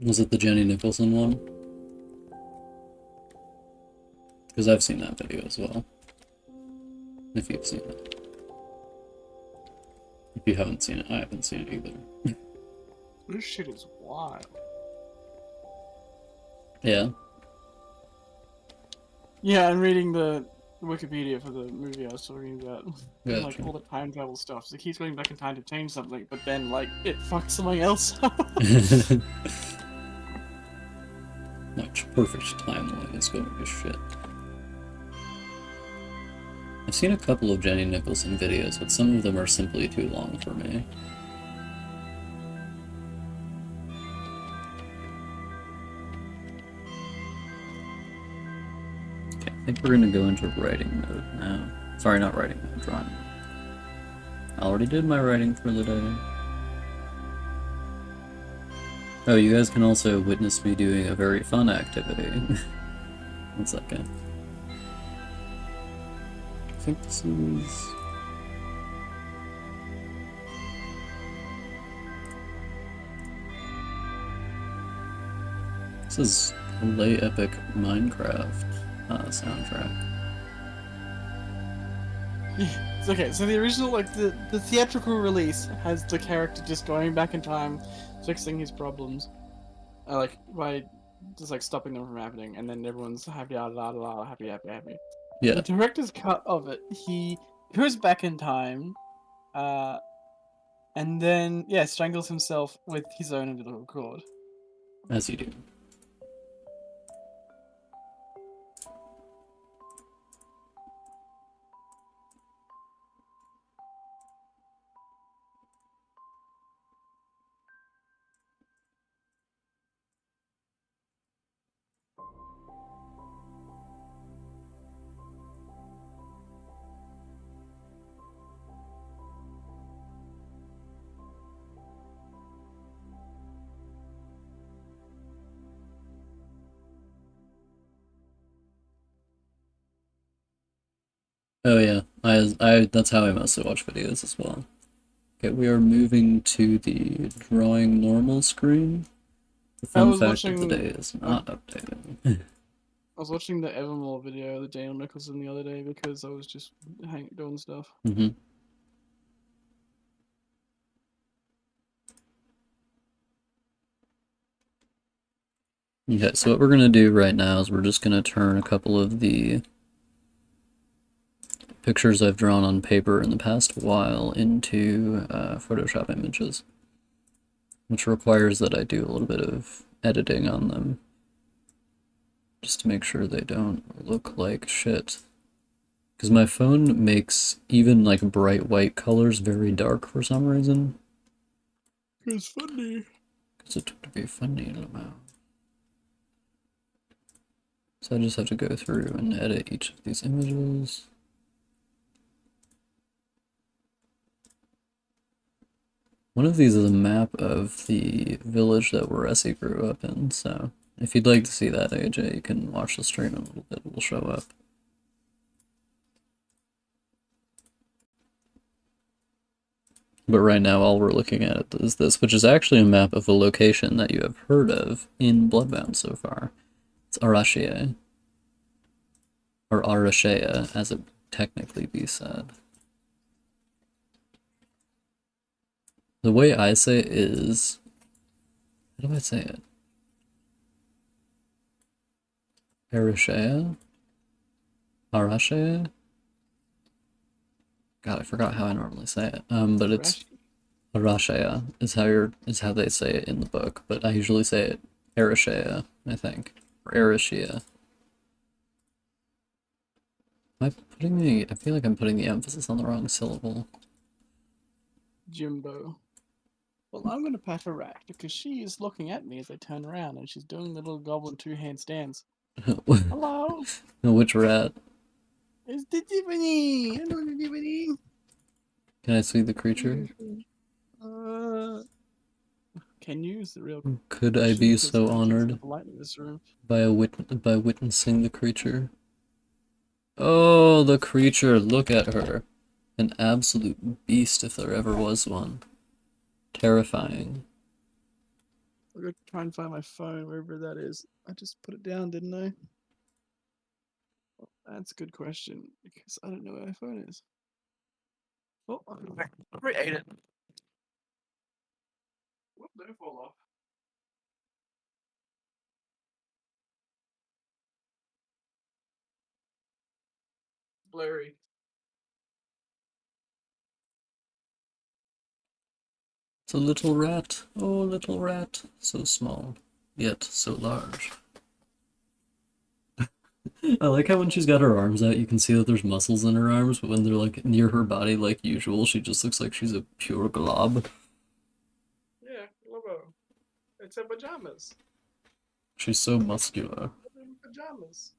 Was it the Jenny Nicholson one? Because I've seen that video as well. If you've seen it. If you haven't seen it, I haven't seen it either. This shit is wild. Yeah. Yeah, I'm reading the Wikipedia for the movie I was talking about. And, like, Gotcha. all the time travel stuff. So it keeps going back in time to change something, but then, like, it fucks something else up. Much perfect timeline is going to shit. I've seen a couple of Jenny Nicholson videos, but some of them are simply too long for me. Okay, I think we're gonna go into writing mode now. Sorry, not writing mode, drawing mode. I already did my writing for the day. Oh, you guys can also witness me doing a very fun activity. 1 second. I think this is... This is Lay Epic Minecraft soundtrack. It's okay, so the original, like, the theatrical release has the character just going back in time, fixing his problems, like, by just, like, stopping them from happening, and then everyone's happy, la la la, happy, happy, happy. Yeah. The director's cut of it, he goes back in time, and then, yeah, strangles himself with his own umbilical cord. As you do. Oh yeah, I that's how I mostly watch videos as well. Okay, we are moving to the drawing normal screen. The I fun was fact of the day watching is like not updated. I was watching the Evermore video of Daniel Nicholson the other day because I was just doing stuff. hmm Okay, so what we're gonna do right now is we're just gonna turn a couple of the pictures I've drawn on paper in the past while into Photoshop images, which requires that I do a little bit of editing on them just to make sure they don't look like shit. Because my phone makes even like bright white colors very dark for some reason. It's funny. Because it would be funny. So I just have to go through and edit each of these images. One of these is a map of the village that Waresi grew up in, so if you'd like to see that, AJ, you can watch the stream in a little bit, it will show up. But right now, all we're looking at is this, which is actually a map of a location that you have heard of in Bloodbound so far. It's Arashie. Or Arashea, as it technically be said. The way I say it is... How do I say it? Arashea? Arashea? God, I forgot how I normally say it. But it's Arashea is how they say it in the book, but I usually say it Arashea, I think. Or Arashia. Am I putting the... I feel like I'm putting the emphasis on the wrong syllable. Jimbo. Well, I'm gonna pat her rat because she is looking at me as I turn around and she's doing the little goblin two-hand stance. Hello? Which rat? It's the Tiffany! Hello, the Tiffany! Can I see the creature? Uh, can you? Is the real Could I question be because so pigeons are honored polite in this room. by witnessing the creature? Oh, the creature, look at her. An absolute beast if there ever was one. Terrifying. I'm gonna try and find my phone wherever that is. I just put it down, didn't I? That's a good question because I don't know where my phone is. Oh, I re-ate it. Whoop, don't fall off. Blurry. It's a little rat. Oh, little rat. So small, yet so large. I like how when she's got her arms out, you can see that there's muscles in her arms, but when they're like near her body like usual, she just looks like she's a pure glob. Yeah, Lobo. It's her pajamas. She's so muscular. Pajamas.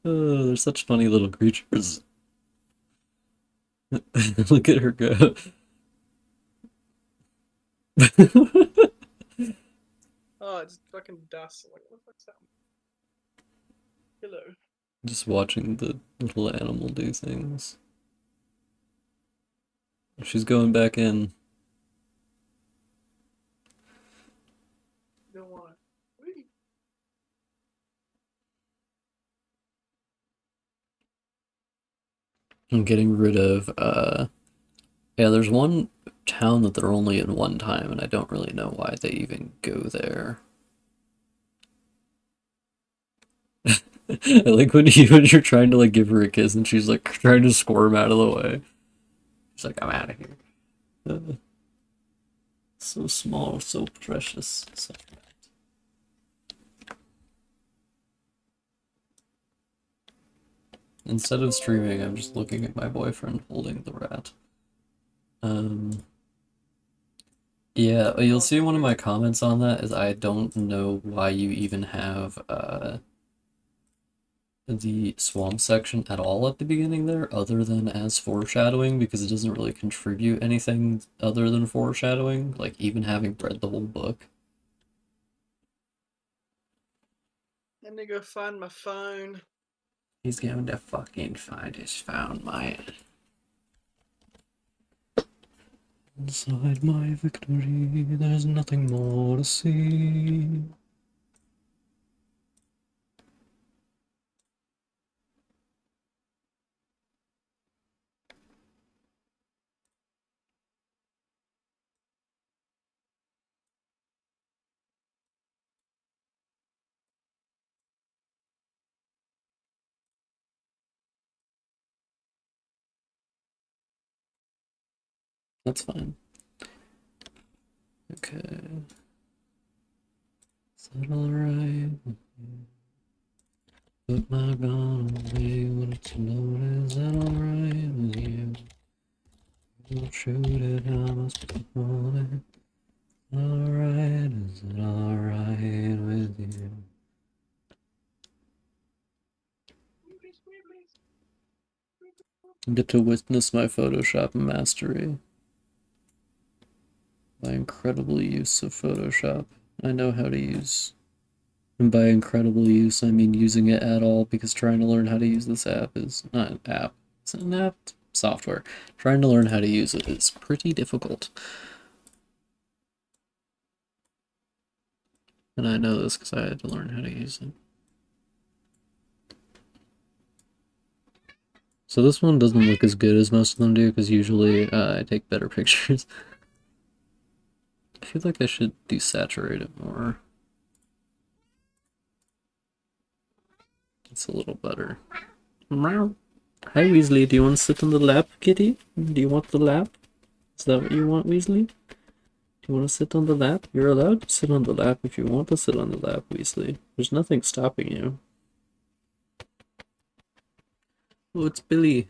Oh, they're such funny little creatures. Look at her go. Oh, it's fucking dust. Like, what the fuck's that? Hello. Just watching the little animal do things. She's going back in. Don't want it. Wait. I'm getting rid of, yeah, there's one town that they're only in one time, and I don't really know why they even go there. I like when you're trying to like give her a kiss and she's like trying to squirm out of the way. She's like, I'm out of here. So small, so precious. So... Instead of streaming, I'm just looking at my boyfriend holding the rat. Yeah, you'll see one of my comments on that is I don't know why you even have the swamp section at all at the beginning there, other than as foreshadowing, because it doesn't really contribute anything other than foreshadowing, like even having read the whole book. Let me go find my phone. He's going to fucking find his found my inside my victory. There's nothing more to see. That's fine. Okay. Is that alright? Put my gun away when it's loaded. Is that alright with you? Don't shoot it, I must be holding. Alright, is it alright with you? Get to witness my Photoshop mastery. My incredible use of Photoshop. I know how to use. And by incredible use, I mean using it at all, because trying to learn how to use this app is not an app. It's an app software. Trying to learn how to use it is pretty difficult. And I know this because I had to learn how to use it. So this one doesn't look as good as most of them do, because usually I take better pictures. I feel like I should desaturate it more. It's a little better. Meow. Hi Weasley, do you want to sit on the lap, kitty? Do you want the lap? Is that what you want, Weasley? Do you want to sit on the lap? You're allowed to sit on the lap if you want to sit on the lap, Weasley. There's nothing stopping you. Oh, it's Billy.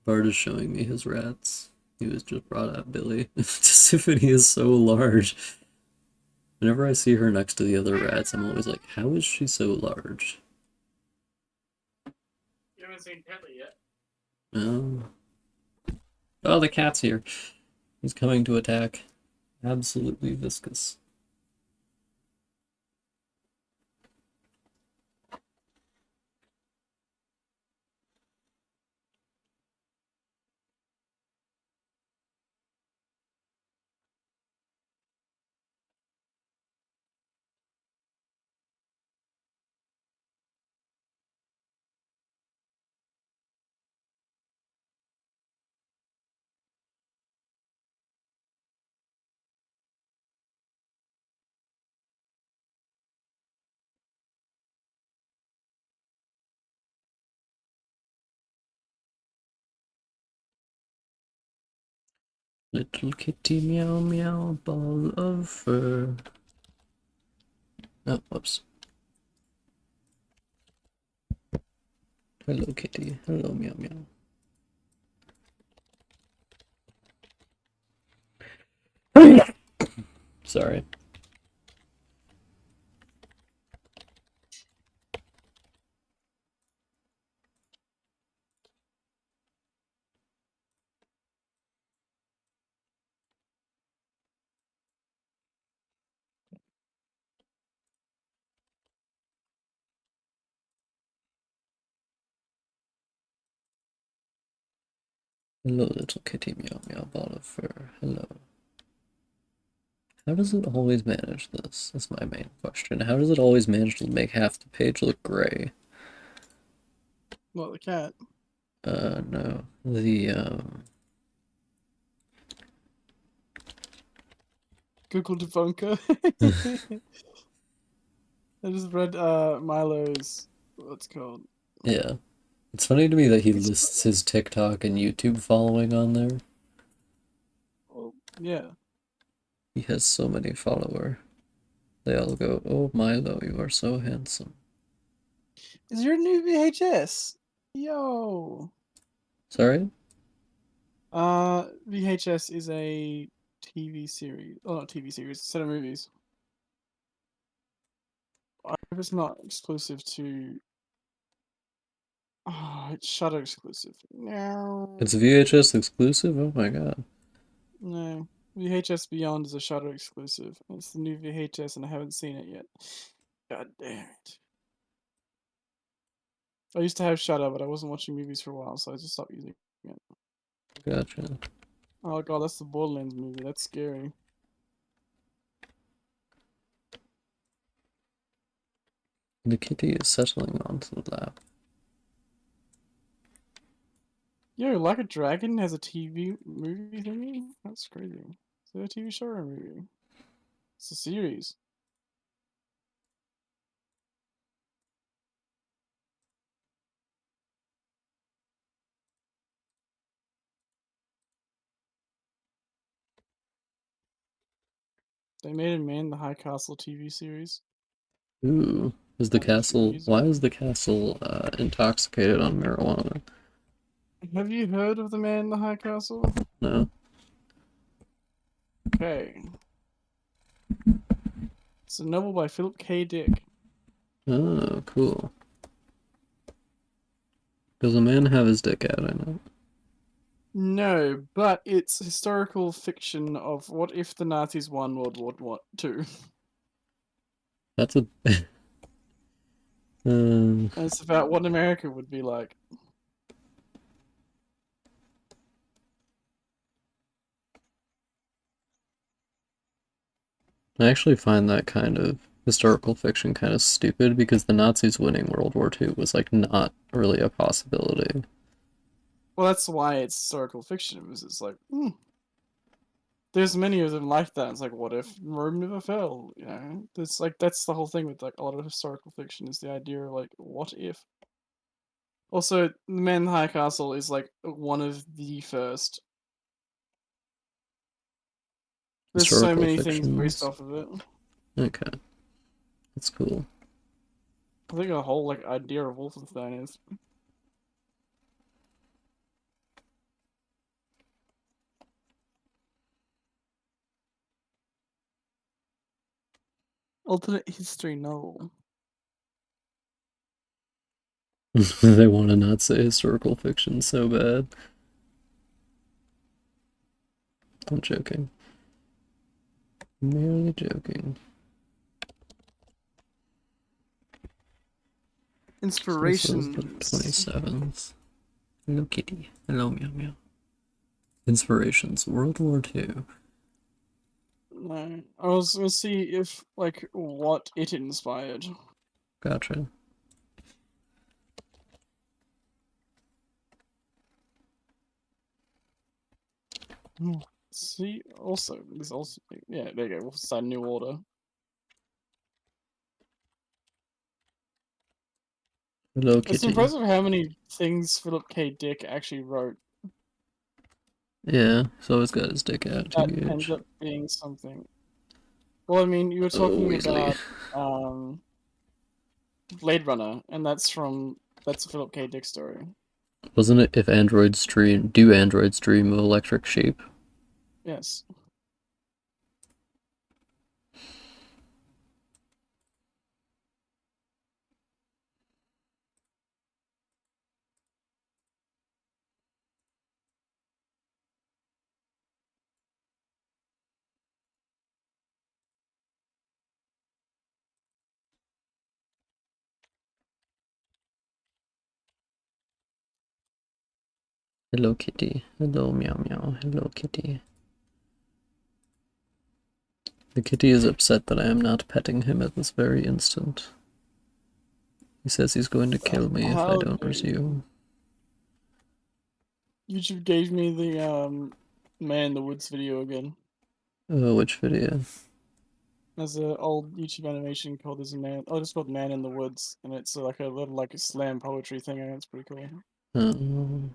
Bart is showing me his rats. He was just brought up Billy. Tiffany is so large. Whenever I see her next to the other rats, I'm always like, how is she so large? You haven't seen Kelly yet. Oh. Oh, the cat's here. He's coming to attack. Absolutely viscous. Little kitty meow meow, ball of fur. Oh, whoops. Hello kitty, hello meow meow. Sorry. Hello, little kitty meow meow, ball of fur. Hello. How does it always manage this? That's my main question. How does it always manage to make half the page look gray? What, the cat? No. The, Google debunker. I just read Milo's, what's it called? yeah. It's funny to me that he lists his TikTok and YouTube following on there. Well, yeah. He has so many followers. They all go, "Oh Milo, you are so handsome." Is your new VHS? Yo. Sorry? VHS is a TV series. Oh, not TV series, set of movies. I hope it's not exclusive to. Oh, it's Shudder exclusive. No. It's VHS exclusive? Oh my god. No. VHS Beyond is a Shudder exclusive. It's the new VHS and I haven't seen it yet. God damn it. I used to have Shudder, but I wasn't watching movies for a while, so I just stopped using it. Gotcha. Oh god, that's the Borderlands movie. That's scary. The kitty is settling onto the lap. Yo, Like a Dragon has a TV movie thingy? That's crazy. Is it a TV show or a movie? It's a series. They made a Man in the High Castle TV series Ooh, is the like a few castle? years Why ago. is the castle intoxicated on marijuana? Have you heard of the Man in the High Castle? No. Okay. It's a novel by Philip K. Dick. Oh, cool. Does a man have his dick out? I know. No, but it's historical fiction of what if the Nazis won World War II. That's a. um, And it's about what America would be like. I actually find that kind of historical fiction kind of stupid because the Nazis winning World War II was like not really a possibility. Well, that's why it's historical fiction, because it's like, there's many of them like that. It's like, what if Rome never fell? You know, it's like that's the whole thing with like a lot of historical fiction is the idea of like, what if? Also, The Man in the High Castle is like one of the first. There's so Historical many things based fictions. off of it. Okay, that's cool. I think the whole like idea of Wolfenstein is. Alternate history novel. They want to not say historical fiction so bad. I'm joking. Merely joking. So this is the Inspirations. 27th. Hello Kitty. Hello Meow Meow. Inspirations. World War II. No, I was gonna see if like what it inspired. Gotcha. See, also this also yeah, there you go. Wolfenstein New Order. Hello It's Kitty. impressive how many things Philip K. Dick actually wrote Yeah, he's always got his dick out, that ends TH. up being something. Well, I mean, you were Oh, talking Weasley. about um Blade Runner, and that's a Philip K. Dick story. Wasn't it if androids dream, do androids dream of electric sheep? Yes. Hello Kitty. Hello Meow Meow. Hello Kitty. The kitty is upset that I am not petting him at this very instant. He says he's going to kill me if I How don't dare you? resume. YouTube gave me the Man in the Woods video again. Oh, which video? There's an old YouTube animation called "There's a Man." Oh, it's called "Man in the Woods," and it's like a little like a slam poetry thing, and it's pretty cool. Oh,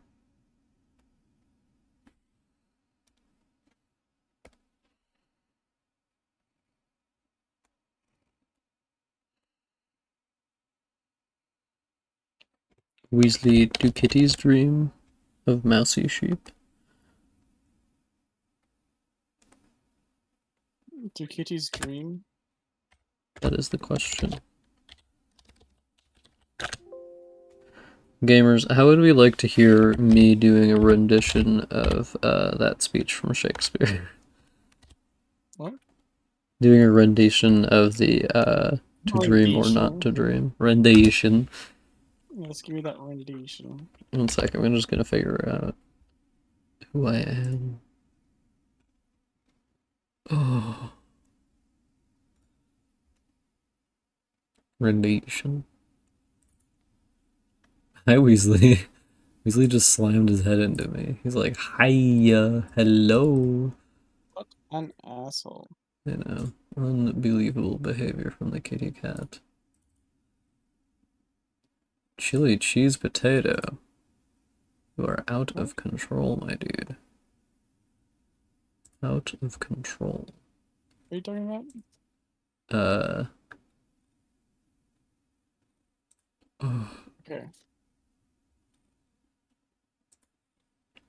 Weasley, do kitties dream of mousy sheep? Do kitties dream? That is the question. Gamers, how would we like to hear me doing a rendition of that speech from Shakespeare? What? Doing a rendition of the to dream or not Rendition. to dream. Rendition. Let's give me that rendition. One second, I'm just gonna figure out who I am. Oh, rendition. Hi, Weasley. Weasley just slammed his head into me. He's like, "Hiya, hello." What an asshole. You know, unbelievable behavior from the kitty cat. Chili cheese potato. You are out What of control, my dude. Out of control. are you talking about? Uh. Oh, Okay.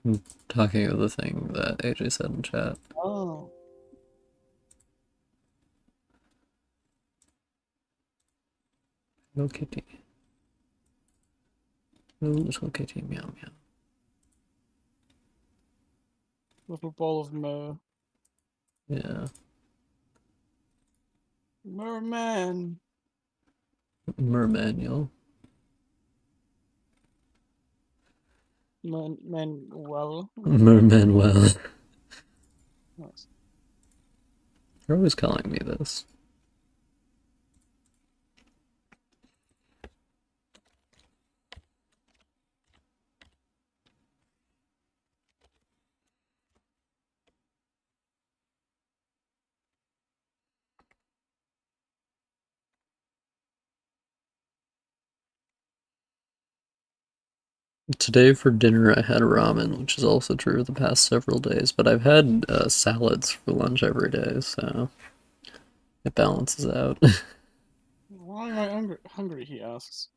I'm talking of the thing that AJ said in chat. Oh. No kitty. No little kitty. Meow meow. Little bowl of Yeah. merman. Mermanual. Manuel. Mermanuel. Nice. They're always calling me this. Today for dinner I had ramen, which is also true of the past several days, but I've had salads for lunch every day, so it balances out. Why am I hungry? He asks.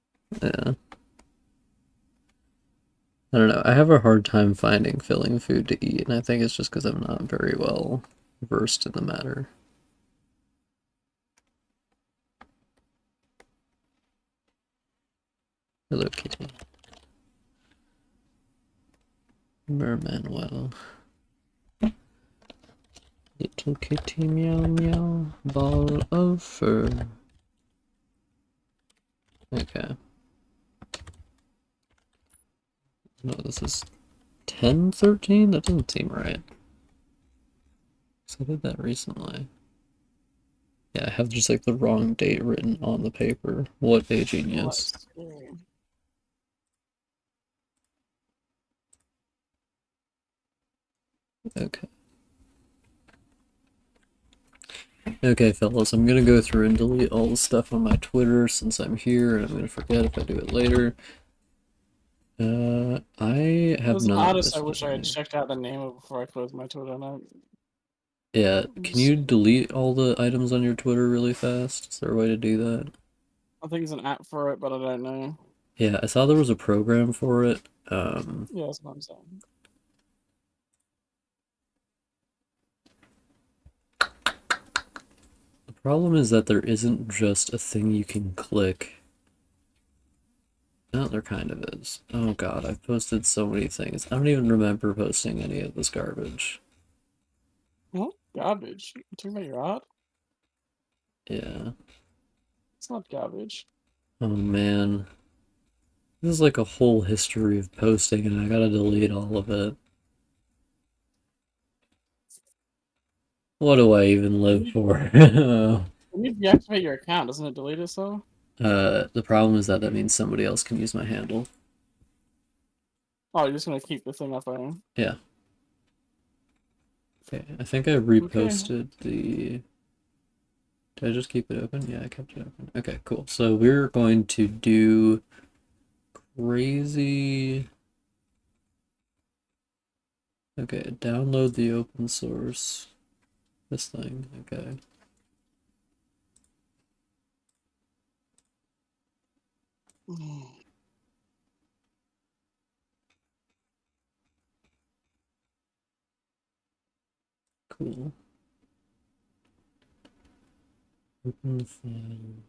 Yeah. I don't know. I have a hard time finding filling food to eat, and I think it's just because I'm not very well versed in the matter. Hello, kitty. Mermanuel. Little kitty meow meow. Ball of fur. Okay. No, this is 1013? That doesn't seem right. So I did that recently. Yeah, I have just like the wrong date written on the paper. What a genius. Let's see. Okay. Okay, fellas, I'm gonna go through and delete all the stuff on my Twitter since I'm here, and I'm gonna forget if I do it later. I have There's an not artist I missed wish I had anything. checked out the name of before I closed my Twitter note. Yeah, can you delete all the items on your Twitter really fast? Is there a way to do that? I think there's an app for it, but I don't know. Yeah, I saw there was a program for it. Yeah, that's what I'm saying. The problem is that there isn't just a thing you can click. No, there kind of is. Oh god, I've posted so many things. I don't even remember posting any of this garbage. What? Garbage. You talking about your art? Yeah. It's not garbage. Oh man. This is like a whole history of posting and I gotta delete all of it. What do I even live for? When you deactivate your account, doesn't it delete itself? The problem is that means somebody else can use my handle. Oh, you're just gonna keep the thing up there. Yeah. Okay, I think I Okay. reposted the... Did I just keep it open? Yeah, I kept it open. Okay, cool. So we're going to do crazy... Okay, download the open source. This thing, okay. Cool. Open the file.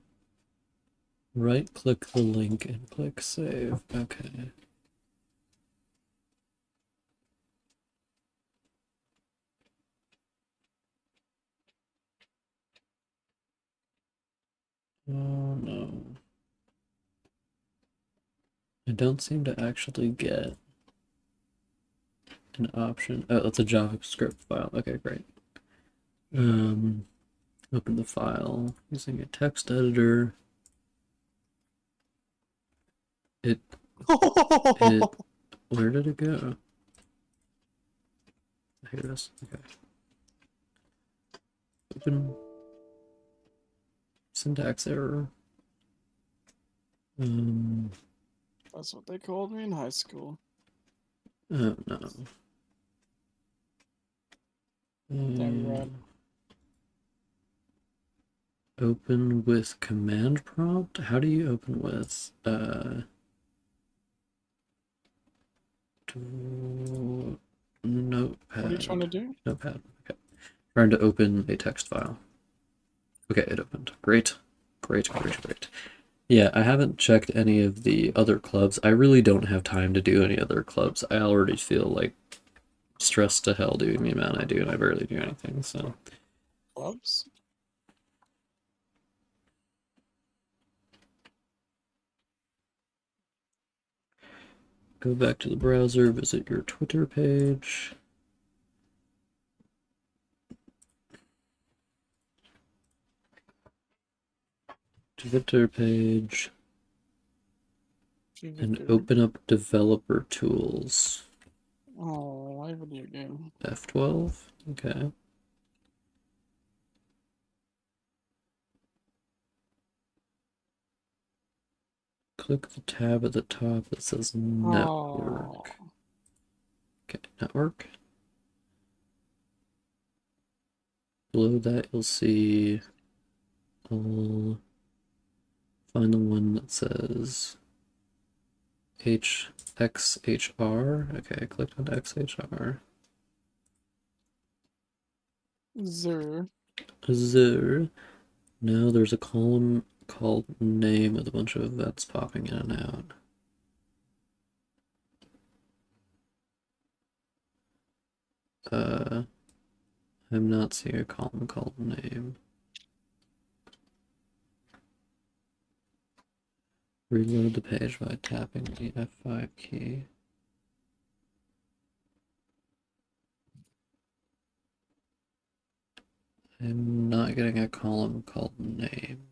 Right click the link and click save. Okay. Oh no. I don't seem to actually get an option. Oh, that's a JavaScript file. Okay, great. Open the file using a text editor. It where did it go? Here it is. Okay. Open syntax error. That's what they called me in high school. Oh no. Damn right. Open with command prompt? How do you open with notepad? What are you trying to do? Notepad. Okay. Trying to open a text file. Okay, it opened. Great. Great, great, great. Yeah, I haven't checked any of the other clubs. I really don't have time to do any other clubs. I already feel like stressed to hell doing the amount I do, and I barely do anything, so. Clubs? Go back to the browser, visit your Twitter page. Twitter page. And open up developer tools. Oh, my video game. F12? Okay. Click the tab at the top that says network. Oh. Okay, network. Below that you'll see I'll find the one that says XHR. Okay, I clicked on XHR. Zer. Now there's a column called name with a bunch of events popping in and out. I'm not seeing a column called name. Reload the page by tapping the F5 key. I'm not getting a column called name.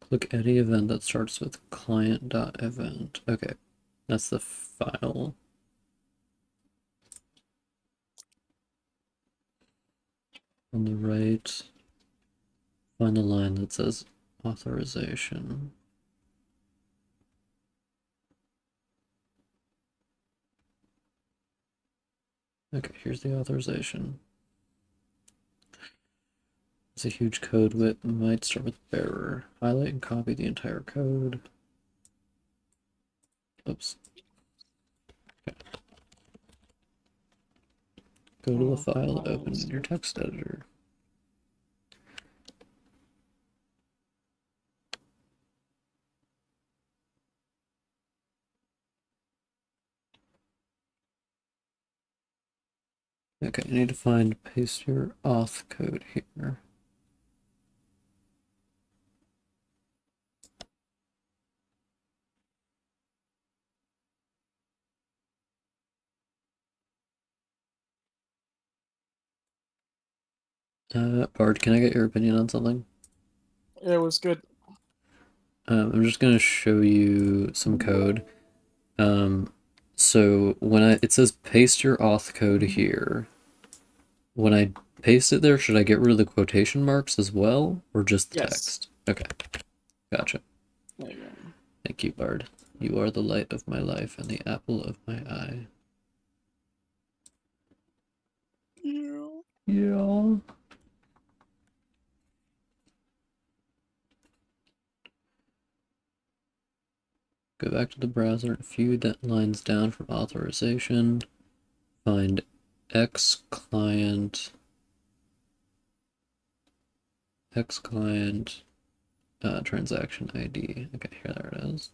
Click any event that starts with client.event. Okay, that's the file. On the right, find the line that says authorization. Okay, here's the authorization. It's a huge code width, might start with bearer. Highlight and copy the entire code. Oops. Okay. Go to the file to open in your text editor. Okay, I need to paste your auth code here. Bard, can I get your opinion on something? It was good. I'm just gonna show you some code. So when it says paste your auth code here, when I paste it there, should I get rid of the quotation marks as well, or just the text? Okay, gotcha. There you go. Thank you, Bard. You are the light of my life and the apple of my eye. Yeah. Go back to the browser, a few lines down from authorization, find xclient transaction ID. Okay, here, there it is.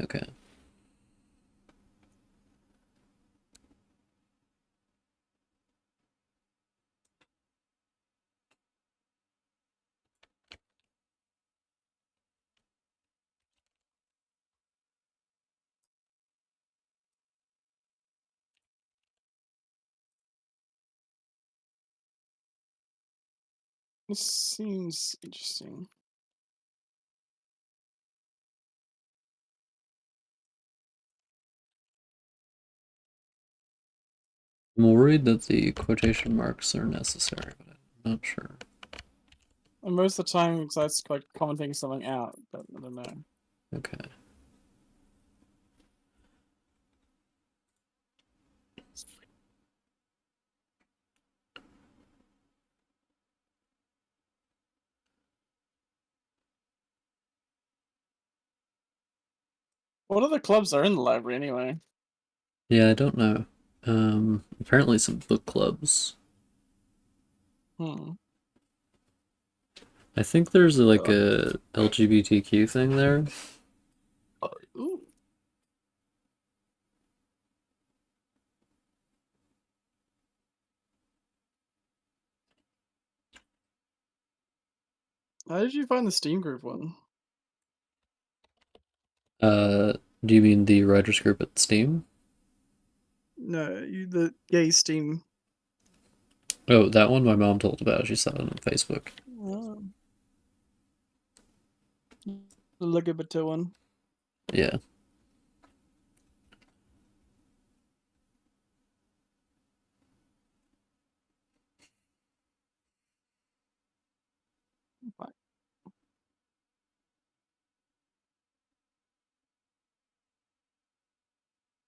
Okay. This seems interesting. I'm worried that the quotation marks are necessary, but I'm not sure. And most of the time, it's like commenting something out, but I don't know. Okay. What other clubs are in the library anyway? Yeah, I don't know. Apparently some book clubs. Hmm. I think there's like Uh, a LGBTQ thing there. ooh. How did you find the Steam group one? Uh, do you mean the writers group at Steam? No, the gay Steam. Oh, that one my mom told about. She saw it on Facebook. Oh, the LGBT one. Yeah.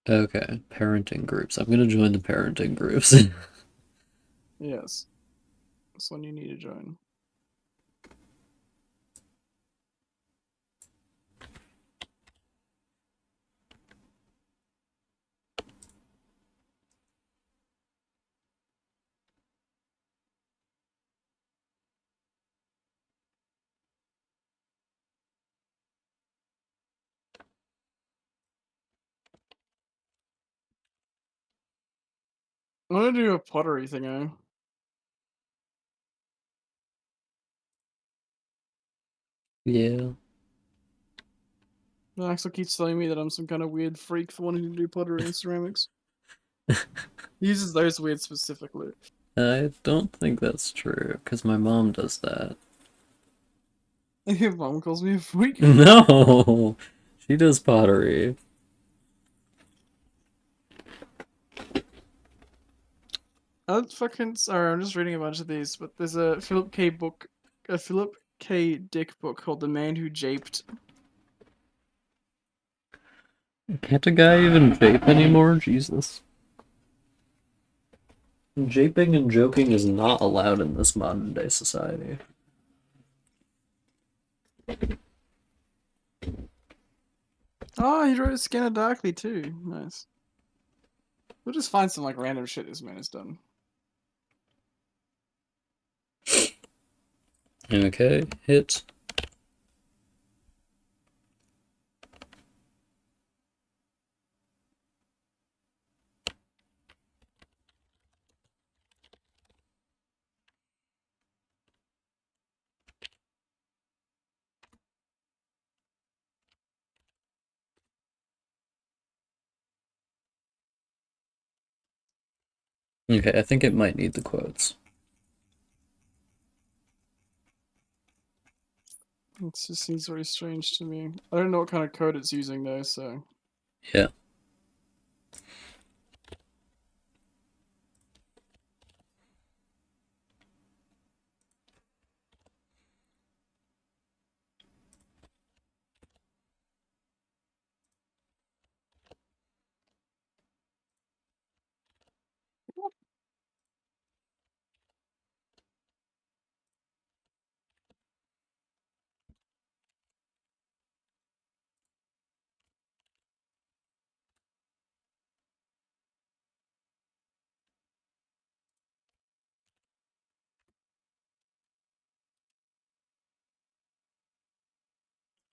Okay. Parenting groups. I'm gonna join the parenting groups. Yes, this one you need to join. I'm gonna do a pottery thing, eh? Yeah. Axel keeps telling me that I'm some kind of weird freak for wanting to do pottery and ceramics. He uses those weird specifically. I don't think that's true, because my mom does that. Your mom calls me a freak. No! She does pottery. I'm fucking sorry. I'm just reading a bunch of these, but there's a Philip K. Dick book called "The Man Who Japed." Can't a guy even vape anymore? Jesus. Japing and joking is not allowed in this modern day society. Oh, he wrote Scanner Darkly too. Nice. We'll just find some like random shit this man has done. Okay, hit. Okay, I think it might need the quotes. It just seems very strange to me. I don't know what kind of code it's using though, so. Yeah.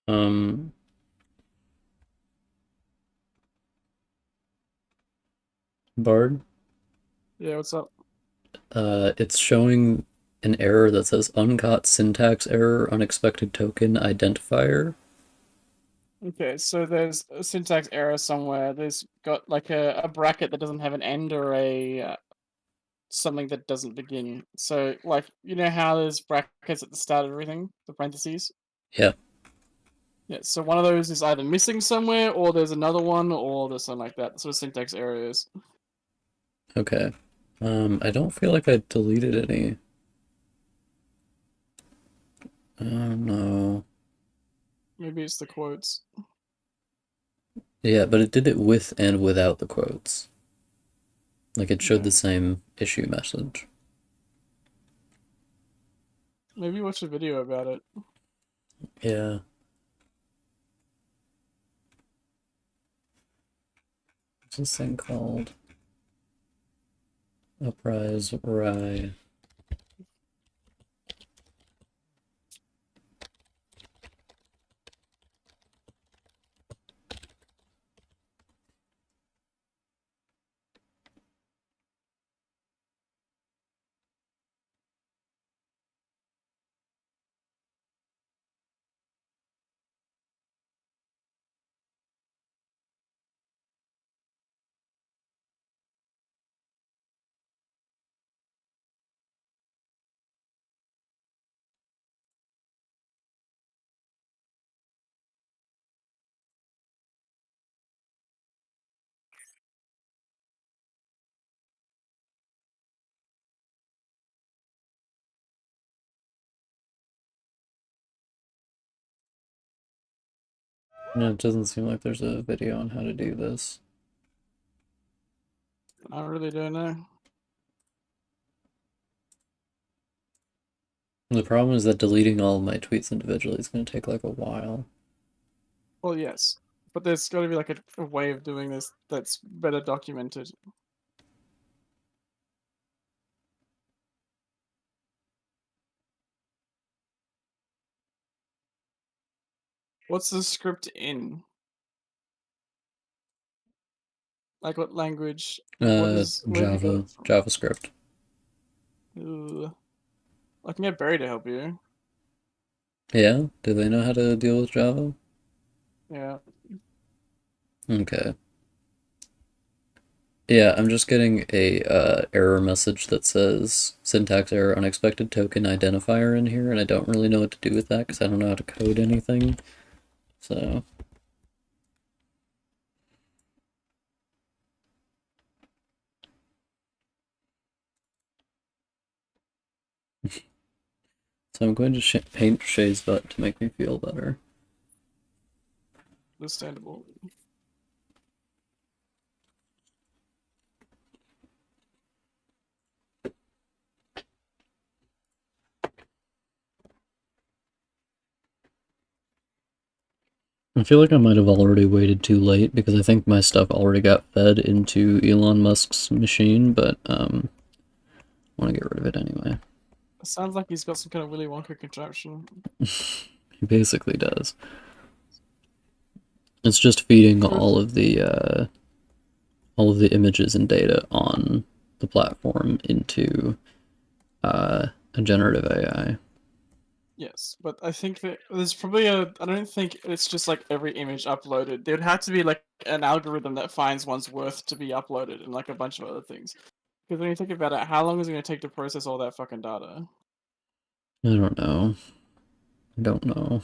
Um, Bard, Yeah, what's up? it's showing an error that says uncaught syntax error, unexpected token identifier. Okay, so there's a syntax error somewhere. There's got like a bracket that doesn't have an end or a something that doesn't begin. So, like, you know how there's brackets at the start of everything, the parentheses? Yeah. Yeah, so one of those is either missing somewhere, or there's another one, or there's something like that. That's what a syntax error is. Okay. I don't feel like I deleted any. No. Maybe it's the quotes. Yeah, but it did it with and without the quotes. Like it showed Yeah. the same issue message. Maybe watch a video about it. Yeah. What's this thing called? Uprise Rye. No, it doesn't seem like there's a video on how to do this. I really don't know. The problem is that deleting all of my tweets individually is going to take like a while. Well, yes. But there's got to be like a way of doing this that's better documented. What's the script in? Like what language? What is? Where have you got Java, it from? JavaScript. Ugh. I can get Barry to help you. Yeah? Do they know how to deal with Java? Yeah. Okay. Yeah, I'm just getting a error message that says syntax error unexpected token identifier in here, and I don't really know what to do with that because I don't know how to code anything. So, so I'm going to paint Shay's butt to make me feel better. Understandable. I feel like I might have already waited too late because I think my stuff already got fed into Elon Musk's machine, but I want to get rid of it anyway. It sounds like he's got some kind of Willy Wonka contraption. He basically does. It's just feeding Good. all of the images and data on the platform into a generative AI. Yes, but I think that there's probably a. I don't think it's just like every image uploaded. There'd have to be like an algorithm that finds one's worth to be uploaded and like a bunch of other things. Because when you think about it, how long is it going to take to process all that fucking data? I don't know. I don't know.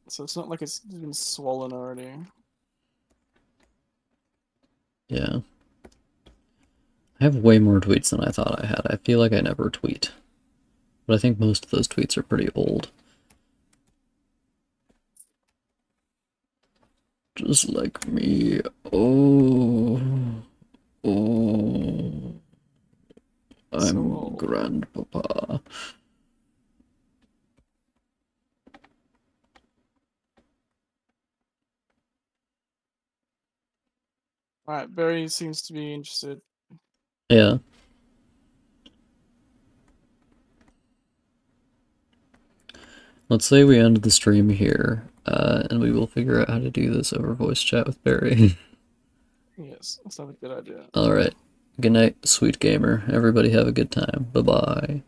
So it's not like it's been swollen already. Yeah. I have way more tweets than I thought I had. I feel like I never tweet. But I think most of those tweets are pretty old. Just like me. Oh. Oh. So I'm old. grandpapa. Alright, Barry seems to be interested. Yeah. Let's say we end the stream here, and we will figure out how to do this over voice chat with Barry. Yes, that's not a good idea. Alright. Good night, sweet gamer. Everybody have a good time. Bye-bye.